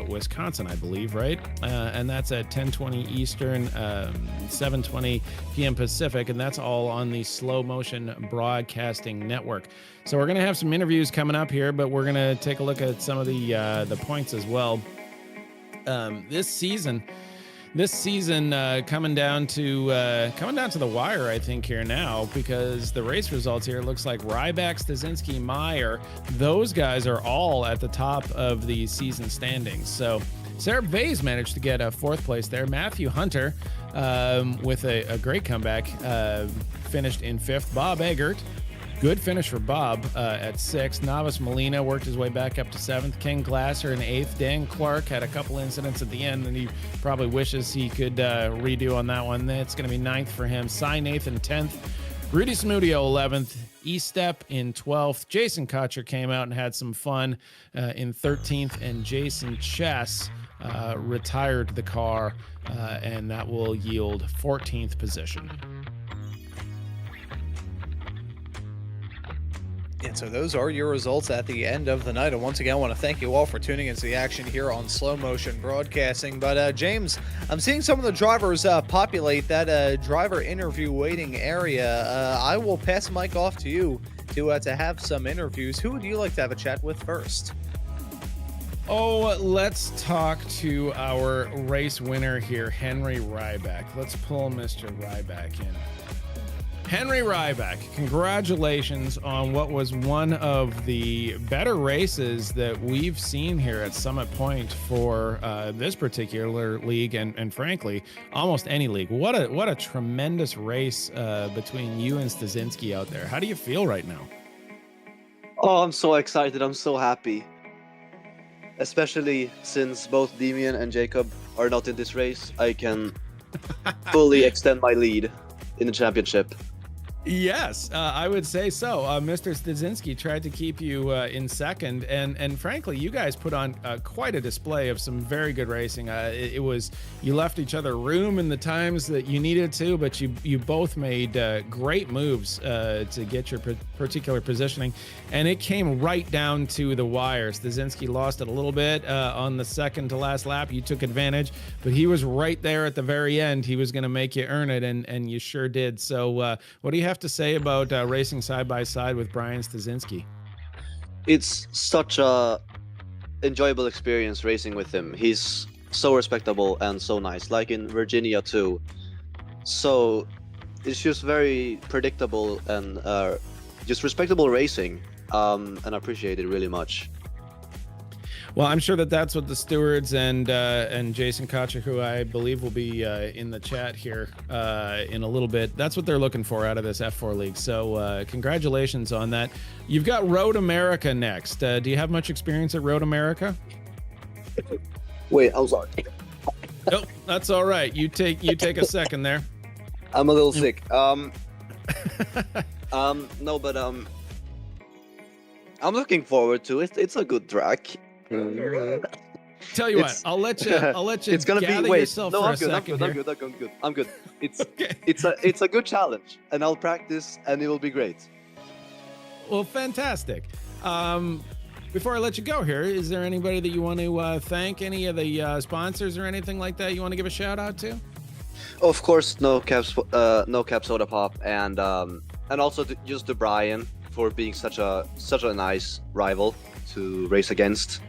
Speaker 2: Wisconsin, I believe, right? And that's at 10:20 Eastern, 7:20 p.m. Pacific, and that's all on the Slow Motion Broadcasting Network. So we're going to have some interviews coming up here, but we're going to take a look at some of the points as well. This season coming down to the wire, I think, here now, because the race results here, it looks like Ryback, Stasinski, Meyer, those guys are all at the top of the season standings. So Sarah Vase managed to get a 4th place there. Matthew Hunter, with a great comeback, finished in 5th. Bob Eggert, good finish for Bob at 6th. Navas Molina worked his way back up to 7th. Ken Glasser in 8th. Dan Clark had a couple incidents at the end, and he probably wishes he could redo on that one. It's going to be 9th for him. Cy Nathan 10th. Rudy Samudio 11th. E-Step in 12th. Jason Cotcher came out and had some fun in 13th. And Jason Chess retired the car, and that will yield 14th position.
Speaker 1: Yeah, right, so those are your results at the end of the night. And once again, I want to thank you all for tuning into the action here on Slow Motion Broadcasting. But James, I'm seeing some of the drivers populate that driver interview waiting area. I will pass the mic off to you to have some interviews. Who would you like to have a chat with first?
Speaker 2: Oh, let's talk to our race winner here, Henry Ryback. Let's pull Mr. Ryback in. Henry Ryback, congratulations on what was one of the better races that we've seen here at Summit Point for this particular league, and frankly, almost any league. What a tremendous race between you and Stasinski out there. How do you feel right now?
Speaker 3: Oh, I'm so excited. I'm so happy. Especially since both Demian and Jacob are not in this race, I can fully extend my lead in the championship.
Speaker 2: Yes, I would say so. Mr. Stasinski tried to keep you in second, and frankly, you guys put on quite a display of some very good racing. It was, you left each other room in the times that you needed to, but you both made great moves to get your particular positioning, and it came right down to the wire. Stasinski lost it a little bit on the second to last lap. You took advantage, but he was right there at the very end. He was going to make you earn it, and you sure did. So what do you have to say about racing side by side with Brian Stasinski?
Speaker 3: It's such a enjoyable experience racing with him. He's so respectable and so nice, like in Virginia too. So it's just very predictable and just respectable racing, and I appreciate it really much.
Speaker 2: Well, I'm sure that's what the stewards and Jason Cotcher, who I believe will be in the chat here in a little bit, that's what they're looking for out of this F4 league. So congratulations on that. You've got Road America next. Do you have much experience at Road America?
Speaker 3: Wait, I'm sorry.
Speaker 2: Oh, that's all right. You take a second there.
Speaker 3: I'm a little sick. No, but I'm looking forward to it. It's a good track.
Speaker 2: Tell you what, I'll let you
Speaker 3: it's gonna
Speaker 2: gather
Speaker 3: be wait
Speaker 2: yourself
Speaker 3: no
Speaker 2: for
Speaker 3: I'm
Speaker 2: a
Speaker 3: good
Speaker 2: second
Speaker 3: I'm
Speaker 2: here.
Speaker 3: good I'm good it's
Speaker 2: Okay.
Speaker 3: it's a good challenge, and I'll practice and it will be great.
Speaker 2: Well, fantastic. Before I let you go here, is there anybody that you want to thank, any of the sponsors or anything like that you want to give a shout out to?
Speaker 3: Of course, no cap soda pop, and also just to Brian for being such a nice rival to race against.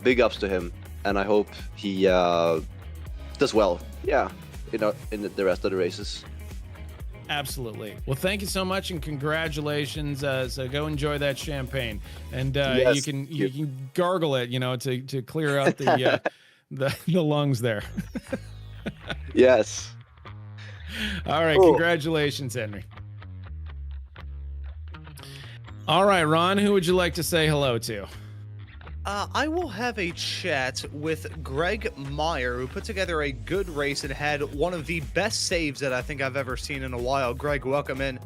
Speaker 3: Big ups to him, and I hope he does well. Yeah, in the rest of the races.
Speaker 2: Absolutely. Well, thank you so much, and congratulations. So go enjoy that champagne, and
Speaker 3: Yes,
Speaker 2: you can gargle it, to clear out the the lungs there.
Speaker 3: Yes.
Speaker 2: All right.
Speaker 3: Cool.
Speaker 2: Congratulations, Henry. All right, Ron, who would you like to say hello to?
Speaker 1: I will have a chat with Greg Meyer, who put together a good race and had one of the best saves that I think I've ever seen in a while. Greg, welcome in.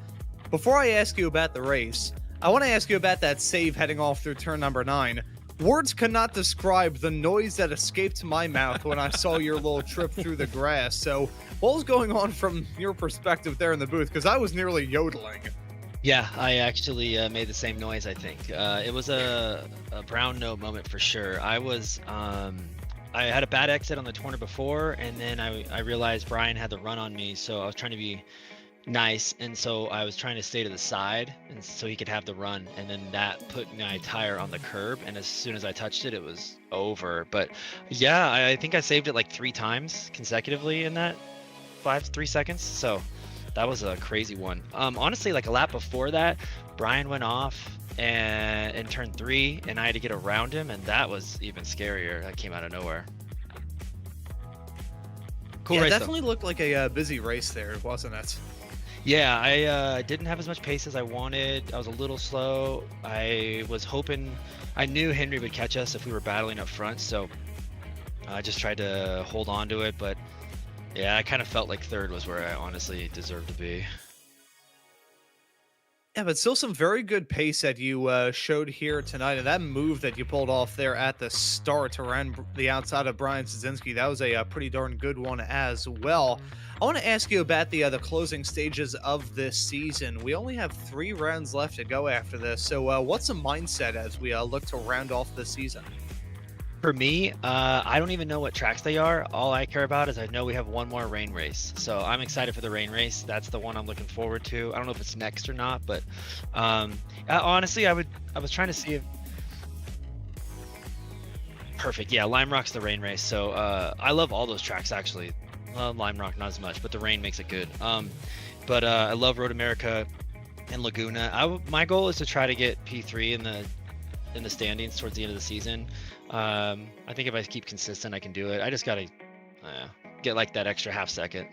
Speaker 1: Before I ask you about the race, I want to ask you about that save heading off through turn number 9. Words cannot describe the noise that escaped my mouth when I saw your little trip through the grass. So what was going on from your perspective there in the booth? Because I was nearly yodeling.
Speaker 4: Yeah, I actually made the same noise, I think. It was a brown note moment for sure. I had a bad exit on the corner before, and then I realized Brian had the run on me, so I was trying to be nice, and so I was trying to stay to the side, and so he could have the run, and then that put my tire on the curb, and as soon as I touched it, it was over. But yeah, I think I saved it like 3 times consecutively in that 3 seconds, so that was a crazy one. Honestly, like a lap before that, Brian went off and in turn 3, and I had to get around him, and that was even scarier. That came out of nowhere. Cool
Speaker 1: Yeah,
Speaker 4: race,
Speaker 1: it
Speaker 4: though.
Speaker 1: definitely looked like a busy race there, wasn't it?
Speaker 4: Yeah, I didn't have as much pace as I wanted. I was a little slow. I was hoping, I knew Henry would catch us if we were battling up front, so I just tried to hold on to it, but yeah, I kind of felt like third was where I honestly deserved to be.
Speaker 1: Yeah, but still some very good pace that you showed here tonight. And that move that you pulled off there at the start around the outside of Brian Szynski, that was a pretty darn good one as well. I want to ask you about the closing stages of this season. We only have 3 rounds left to go after this. So what's the mindset as we look to round off the season?
Speaker 4: For me, I don't even know what tracks they are. All I care about is I know we have one more rain race. So I'm excited for the rain race. That's the one I'm looking forward to. I don't know if it's next or not, but honestly, I was trying to see if perfect. Yeah, Lime Rock's the rain race. So I love all those tracks actually. Well, Lime Rock not as much, but the rain makes it good. But I love Road America and Laguna. My goal is to try to get P3 in the standings towards the end of the season. I think if I keep consistent, I can do it. I just gotta get like that extra half second.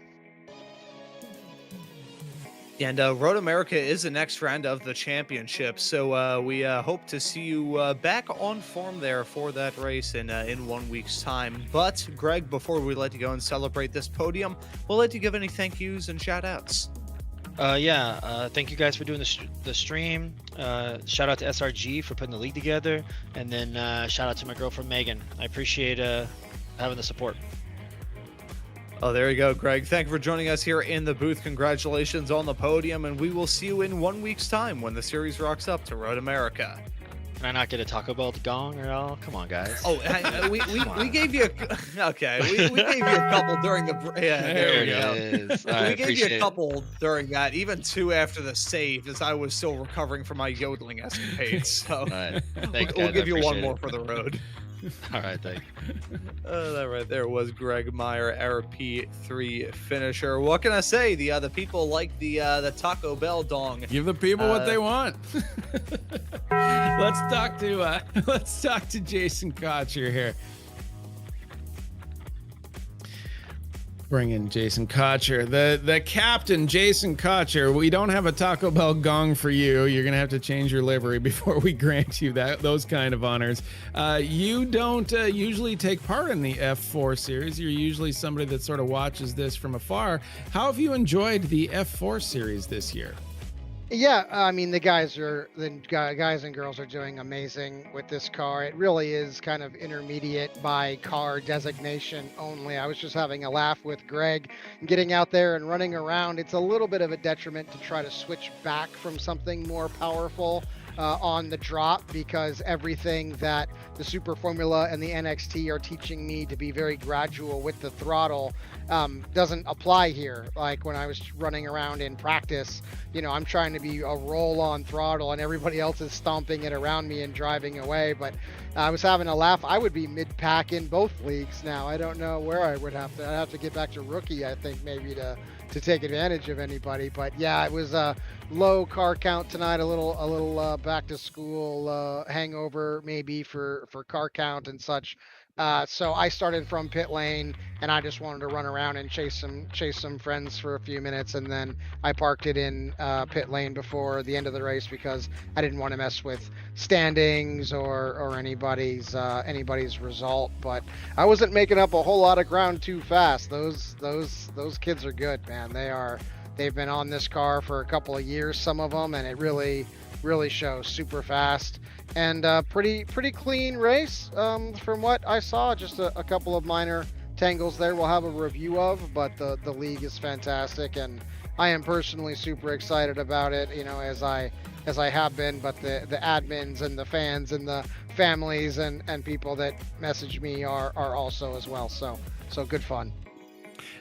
Speaker 1: And Road America is the next round of the championship, so we hope to see you back on form there for that race in 1 week's time. But Greg, before we let you go and celebrate this podium, we'll let you give any thank yous and shout outs.
Speaker 4: Thank you guys for doing the stream. Shout out to SRG for putting the league together, and then shout out to my girlfriend Megan. I appreciate having the support.
Speaker 1: Oh, there you go, Greg. Thank you for joining us here in the booth. Congratulations on the podium, and we will see you in 1 week's time when the series rocks up to Road America.
Speaker 4: Can I not get a Taco Bell gong at all? Come on, guys.
Speaker 1: Oh, we gave you okay. We gave you a couple during the there we go. We gave you a couple during that, even 2 after the save, as I was still recovering from my yodeling escapades. So we'll give you one more for the road.
Speaker 4: All right, thanks.
Speaker 1: That right there was Greg Meyer, our P3 finisher. What can I say? The people like the Taco Bell dong.
Speaker 2: Give the people what they want. Let's talk to Jason Cotcher here. Bring in Jason Cotcher, the captain, Jason Cotcher. We don't have a Taco Bell gong for you. You're gonna have to change your livery before we grant you those kind of honors. You don't usually take part in the F4 series. You're usually somebody that sort of watches this from afar. How have you enjoyed the F4 series this year?
Speaker 5: Yeah, I mean the guys and girls are doing amazing with this car. It really is kind of intermediate by car designation only. I was just having a laugh with Greg, getting out there and running around. It's a little bit of a detriment to try to switch back from something more powerful on the drop, because everything that the Super Formula and the NXT are teaching me to be very gradual with the throttle doesn't apply here. Like when I was running around in practice, I'm trying to be a roll on throttle and everybody else is stomping it around me and driving away. But I was having a laugh. I would be mid-pack in both leagues now. I don't know where I'd have to get back to rookie, I think, maybe to take advantage of anybody. But yeah, it was a low car count tonight, a little back to school hangover maybe for car count and such. So I started from pit lane and I just wanted to run around and chase some friends for a few minutes, and then I parked it in pit lane before the end of the race because I didn't want to mess with standings or anybody's result. But I wasn't making up a whole lot of ground too fast. Those kids are good, man. They've been on this car for a couple of years, some of them, and it really shows. Super fast and pretty clean race from what I saw. Just a couple of minor tangles there we'll have a review of, but the league is fantastic and I am personally super excited about it, as I have been. But the admins and the fans and the families and people that message me are also as well. So good fun.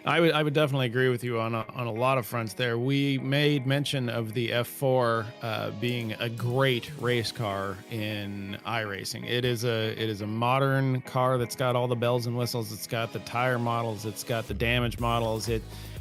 Speaker 2: I would definitely agree with you on a lot of fronts there. We made mention of the F4 being a great race car in iRacing. It is a modern car that's got all the bells and whistles. It's got the tire models. It's got the damage models.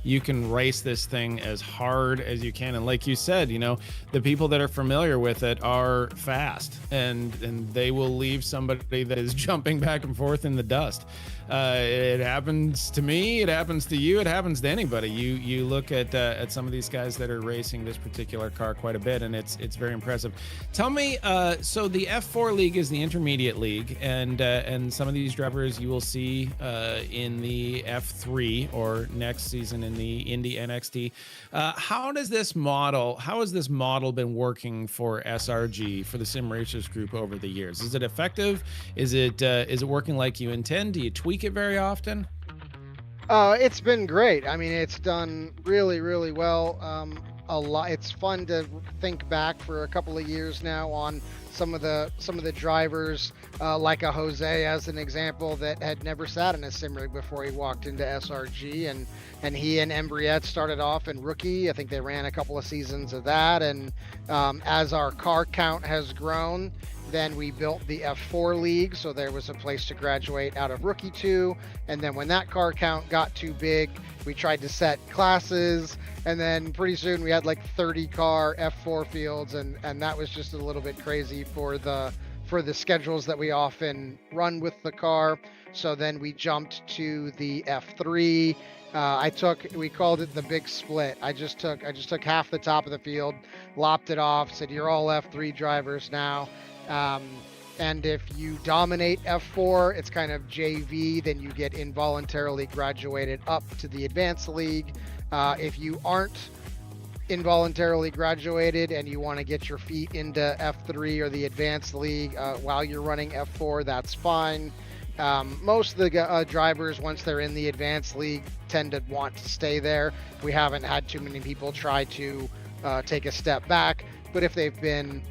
Speaker 2: You can race this thing as hard as you can. And like you said, the people that are familiar with it are fast and they will leave somebody that is jumping back and forth in the dust. It happens to me. It happens happens to you, it happens to anybody. You look at some of these guys that are racing this particular car quite a bit, and it's very impressive. Tell me, so the F4 league is the intermediate league, and some of these drivers you will see in the F3 or next season in the Indy NXT. How has this model been working for SRG, for the Sim Racers group over the years? Is it effective? Is it working like you intend? Do you tweak it very often?
Speaker 5: It's been great. I mean, it's done really, really well. A lot. It's fun to think back for a couple of years now on some of the drivers, like a Jose as an example, that had never sat in a sim rig before he walked into SRG, and he and Embriette started off in rookie. I think they ran a couple of seasons of that, and as our car count has grown, then we built the F4 league, so there was a place to graduate out of rookie to. And then when that car count got too big, we tried to set classes, and then pretty soon we had like 30 car F4 fields, and that was just a little bit crazy for the schedules that we often run with the car. So then we jumped to the F3. We called it the big split. I just took half the top of the field, lopped it off, said you're all F3 drivers now. And if you dominate F4, it's kind of JV, then you get involuntarily graduated up to the advanced league. If you aren't involuntarily graduated and you want to get your feet into F3 or the advanced league while you're running F4, that's fine. Most of the drivers, once they're in the advanced league, tend to want to stay there. We haven't had too many people try to take a step back, but if they've been,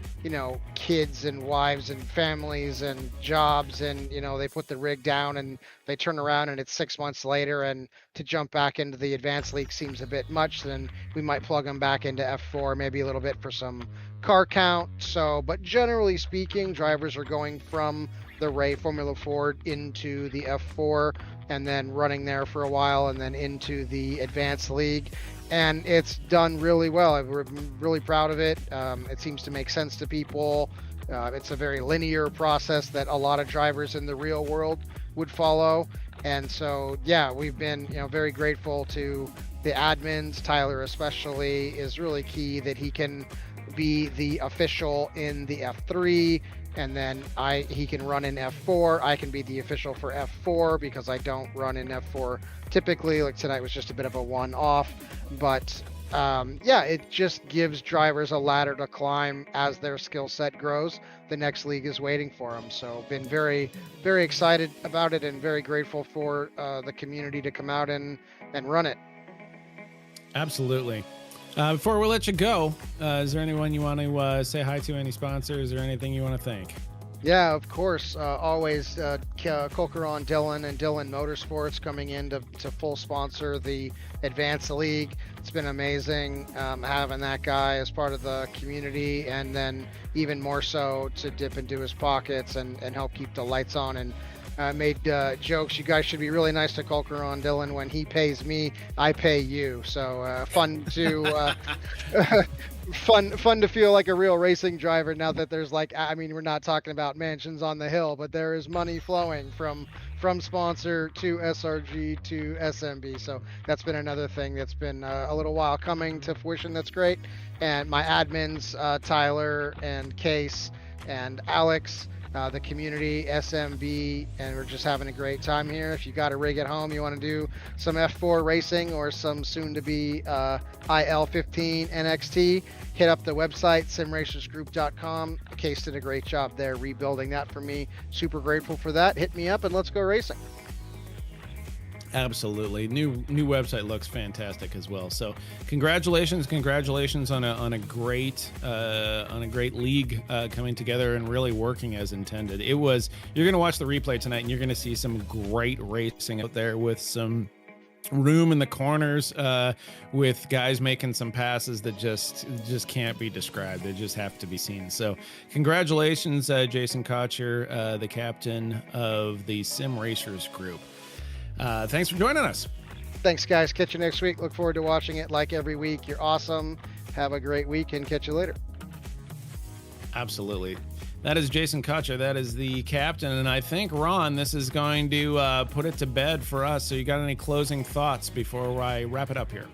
Speaker 5: kids and wives and families and jobs, and they put the rig down and they turn around and it's 6 months later, and to jump back into the advanced league seems a bit much, then we might plug them back into F4, maybe a little bit for some car count. So, but generally speaking, drivers are going from the Ray Formula Ford into the F4 and then running there for a while and then into the advanced league. And it's done really well. We're really proud of it. It seems to make sense to people. It's a very linear process that a lot of drivers in the real world would follow. And so, yeah, we've been, very grateful to the admins. Tyler especially is really key that he can be the official in the F3, and then he can run in F4. I can be the official for F4 because I don't run in F4 typically. Like tonight was just a bit of a one-off, but it just gives drivers a ladder to climb as their skill set grows. The next league is waiting for them. So been very, very excited about it and very grateful for the community to come out and run it.
Speaker 2: Absolutely. Before we let you go, is there anyone you want to say hi to, any sponsors or anything you want to thank?
Speaker 5: Yeah, of course. Always Colquhoun Dillon and Dillon Motorsports coming in to full sponsor the Advanced League. It's been amazing having that guy as part of the community, and then even more so to dip into his pockets and help keep the lights on. And made jokes. You guys should be really nice to Colquhoun Dillon. When he pays me, I pay you. So fun to fun to feel like a real racing driver now that there's we're not talking about mansions on the hill, but there is money flowing from sponsor to SRG to SMB. So that's been another thing that's been a little while coming to fruition. That's great. And my admins, Tyler and Case and Alex, the community, SMB, and we're just having a great time here. If you got a rig at home, you want to do some F4 racing or some soon-to-be IL15 NXT, hit up the website, simracersgroup.com. Case did a great job there rebuilding that for me. Super grateful for that. Hit me up and let's go racing.
Speaker 2: Absolutely. New website looks fantastic as well. So congratulations on a great league coming together and really working as intended. You're going to watch the replay tonight and you're going to see some great racing out there with some room in the corners, with guys making some passes that just can't be described. They just have to be seen. So congratulations, Jason Cotcher, the captain of the Sim Racers group. Thanks for joining us.
Speaker 5: Thanks, guys. Catch you next week. Look forward to watching it like every week. You're awesome. Have a great week and catch you later.
Speaker 2: Absolutely. That is Jason Cotcher. That is the captain. And I think, Ron, this is going to put it to bed for us. So you got any closing thoughts before I wrap it up here?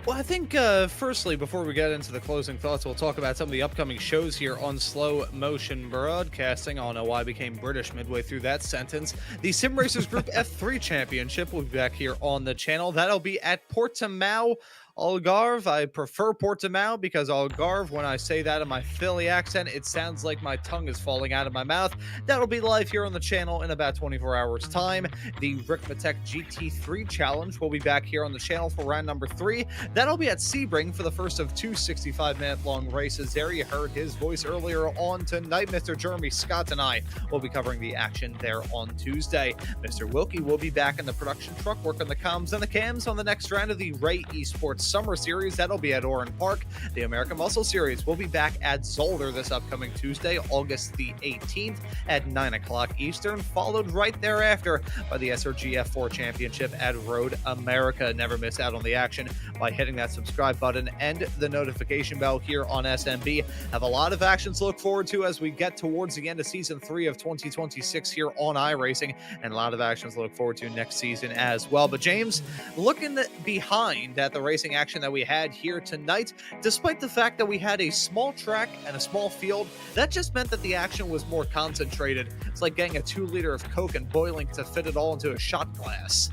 Speaker 1: Well, I think, firstly, before we get into the closing thoughts, we'll talk about some of the upcoming shows here on Slow Motion Broadcasting. I don't know why I became British midway through that sentence. The Sim Racers Group F3 Championship will be back here on the channel. That'll be at Portimao, Algarve. I prefer Portimao because Algarve, when I say that in my Philly accent, it sounds like my tongue is falling out of my mouth. That'll be live here on the channel in about 24 hours time. The Rickmatech GT3 Challenge will be back here on the channel for round number 3. That'll be at Sebring for the first of 2 65-minute long races. There you heard his voice earlier on tonight. Mr. Jeremy Scott and I will be covering the action there on Tuesday. Mr. Wilkie will be back in the production truck working the comms and the cams on the next round of the Ray Esports Summer Series. That'll be at Oran Park. The American Muscle Series will be back at Zolder this upcoming Tuesday, August the 18th at 9 o'clock Eastern, followed right thereafter by the SRG F4 Championship at Road America. Never miss out on the action by hitting that subscribe button and the notification bell here on SMB. Have a lot of actions to look forward to as we get towards the end of Season 3 of 2026 here on iRacing, and a lot of actions to look forward to next season as well. But James, looking behind at the racing action that we had here tonight, despite the fact that we had a small track and a small field, that just meant that the action was more concentrated. It's like getting a 2-liter of Coke and boiling to fit it all into a shot glass.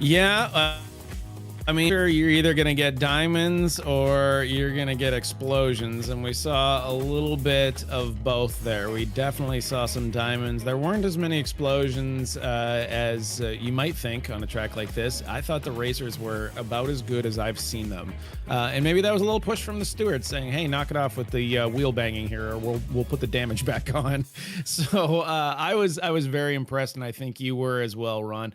Speaker 2: Yeah, I mean, you're either going to get diamonds or you're going to get explosions, and we saw a little bit of both there. We definitely saw some diamonds. There weren't as many explosions as you might think on a track like this. I thought the racers were about as good as I've seen them. And maybe that was a little push from the stewards saying, hey, knock it off with the wheel banging here, or we'll put the damage back on. So I was very impressed, and I think you were as well, Ron.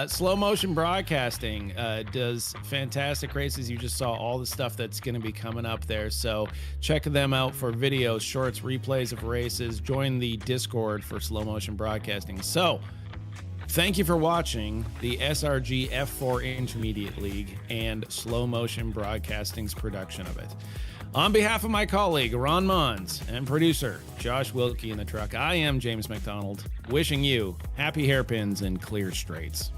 Speaker 2: Slow Motion Broadcasting does fantastic races. You just saw all the stuff that's going to be coming up there, so check them out for videos, shorts, replays of races. Join the Discord for Slow Motion Broadcasting. So thank you for watching the SRG F4 Intermediate League and Slow Motion Broadcasting's production of it. On behalf of my colleague Ron Maunz and producer Josh Wilkie in the truck, I am James McDonald, wishing you happy hairpins and clear straights.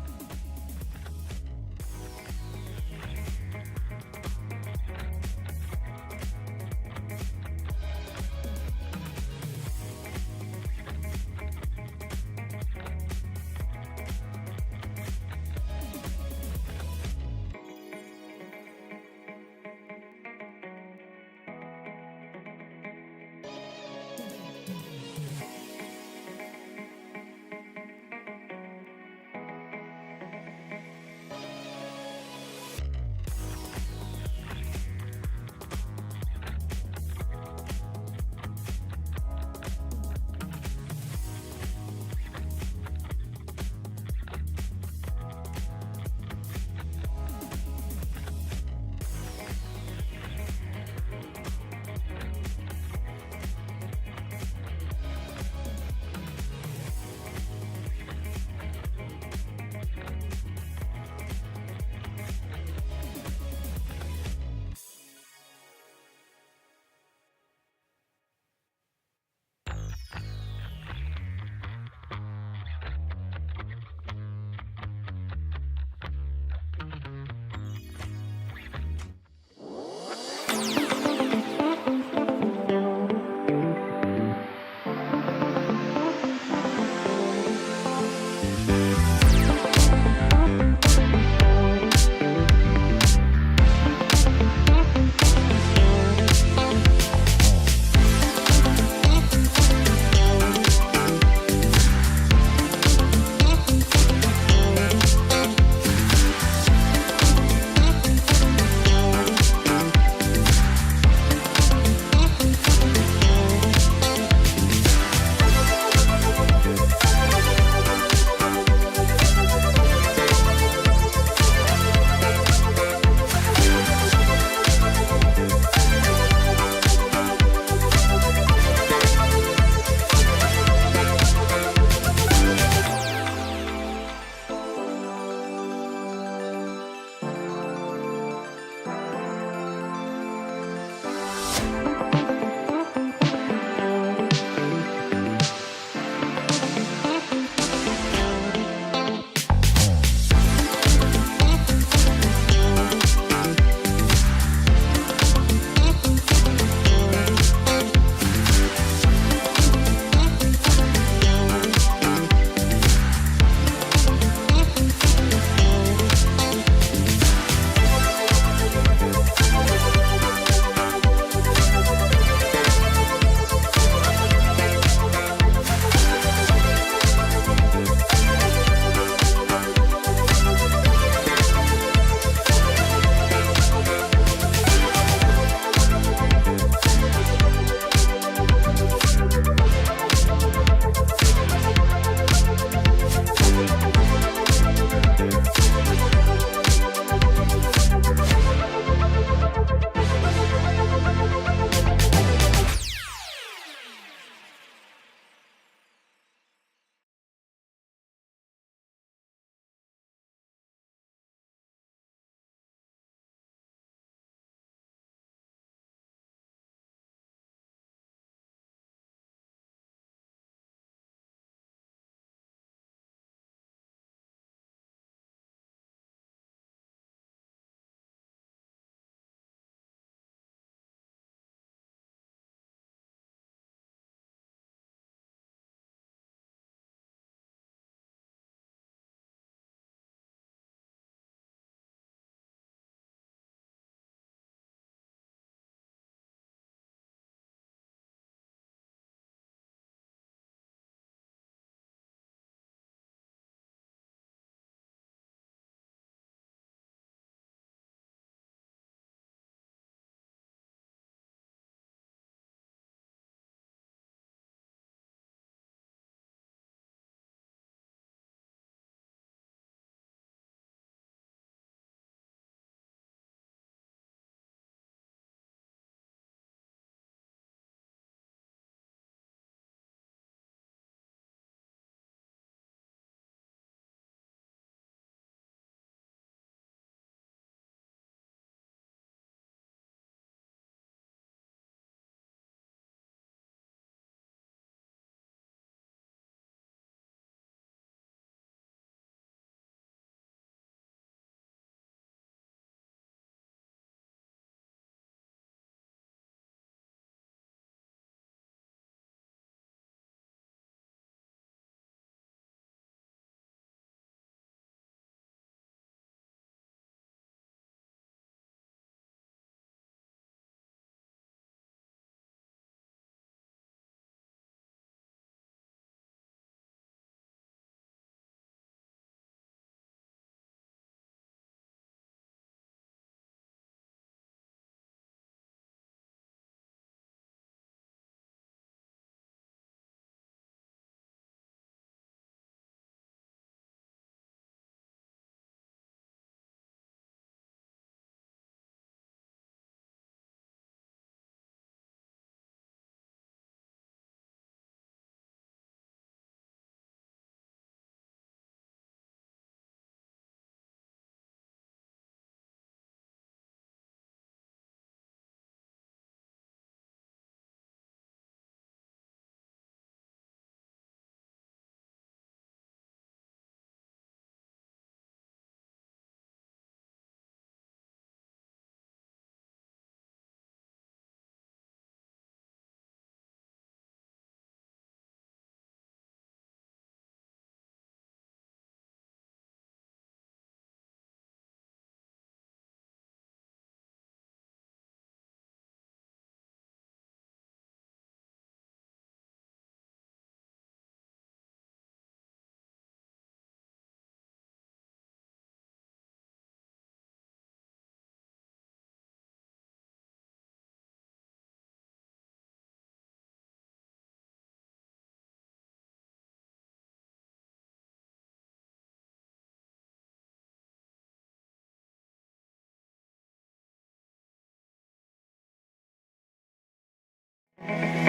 Speaker 5: Bye.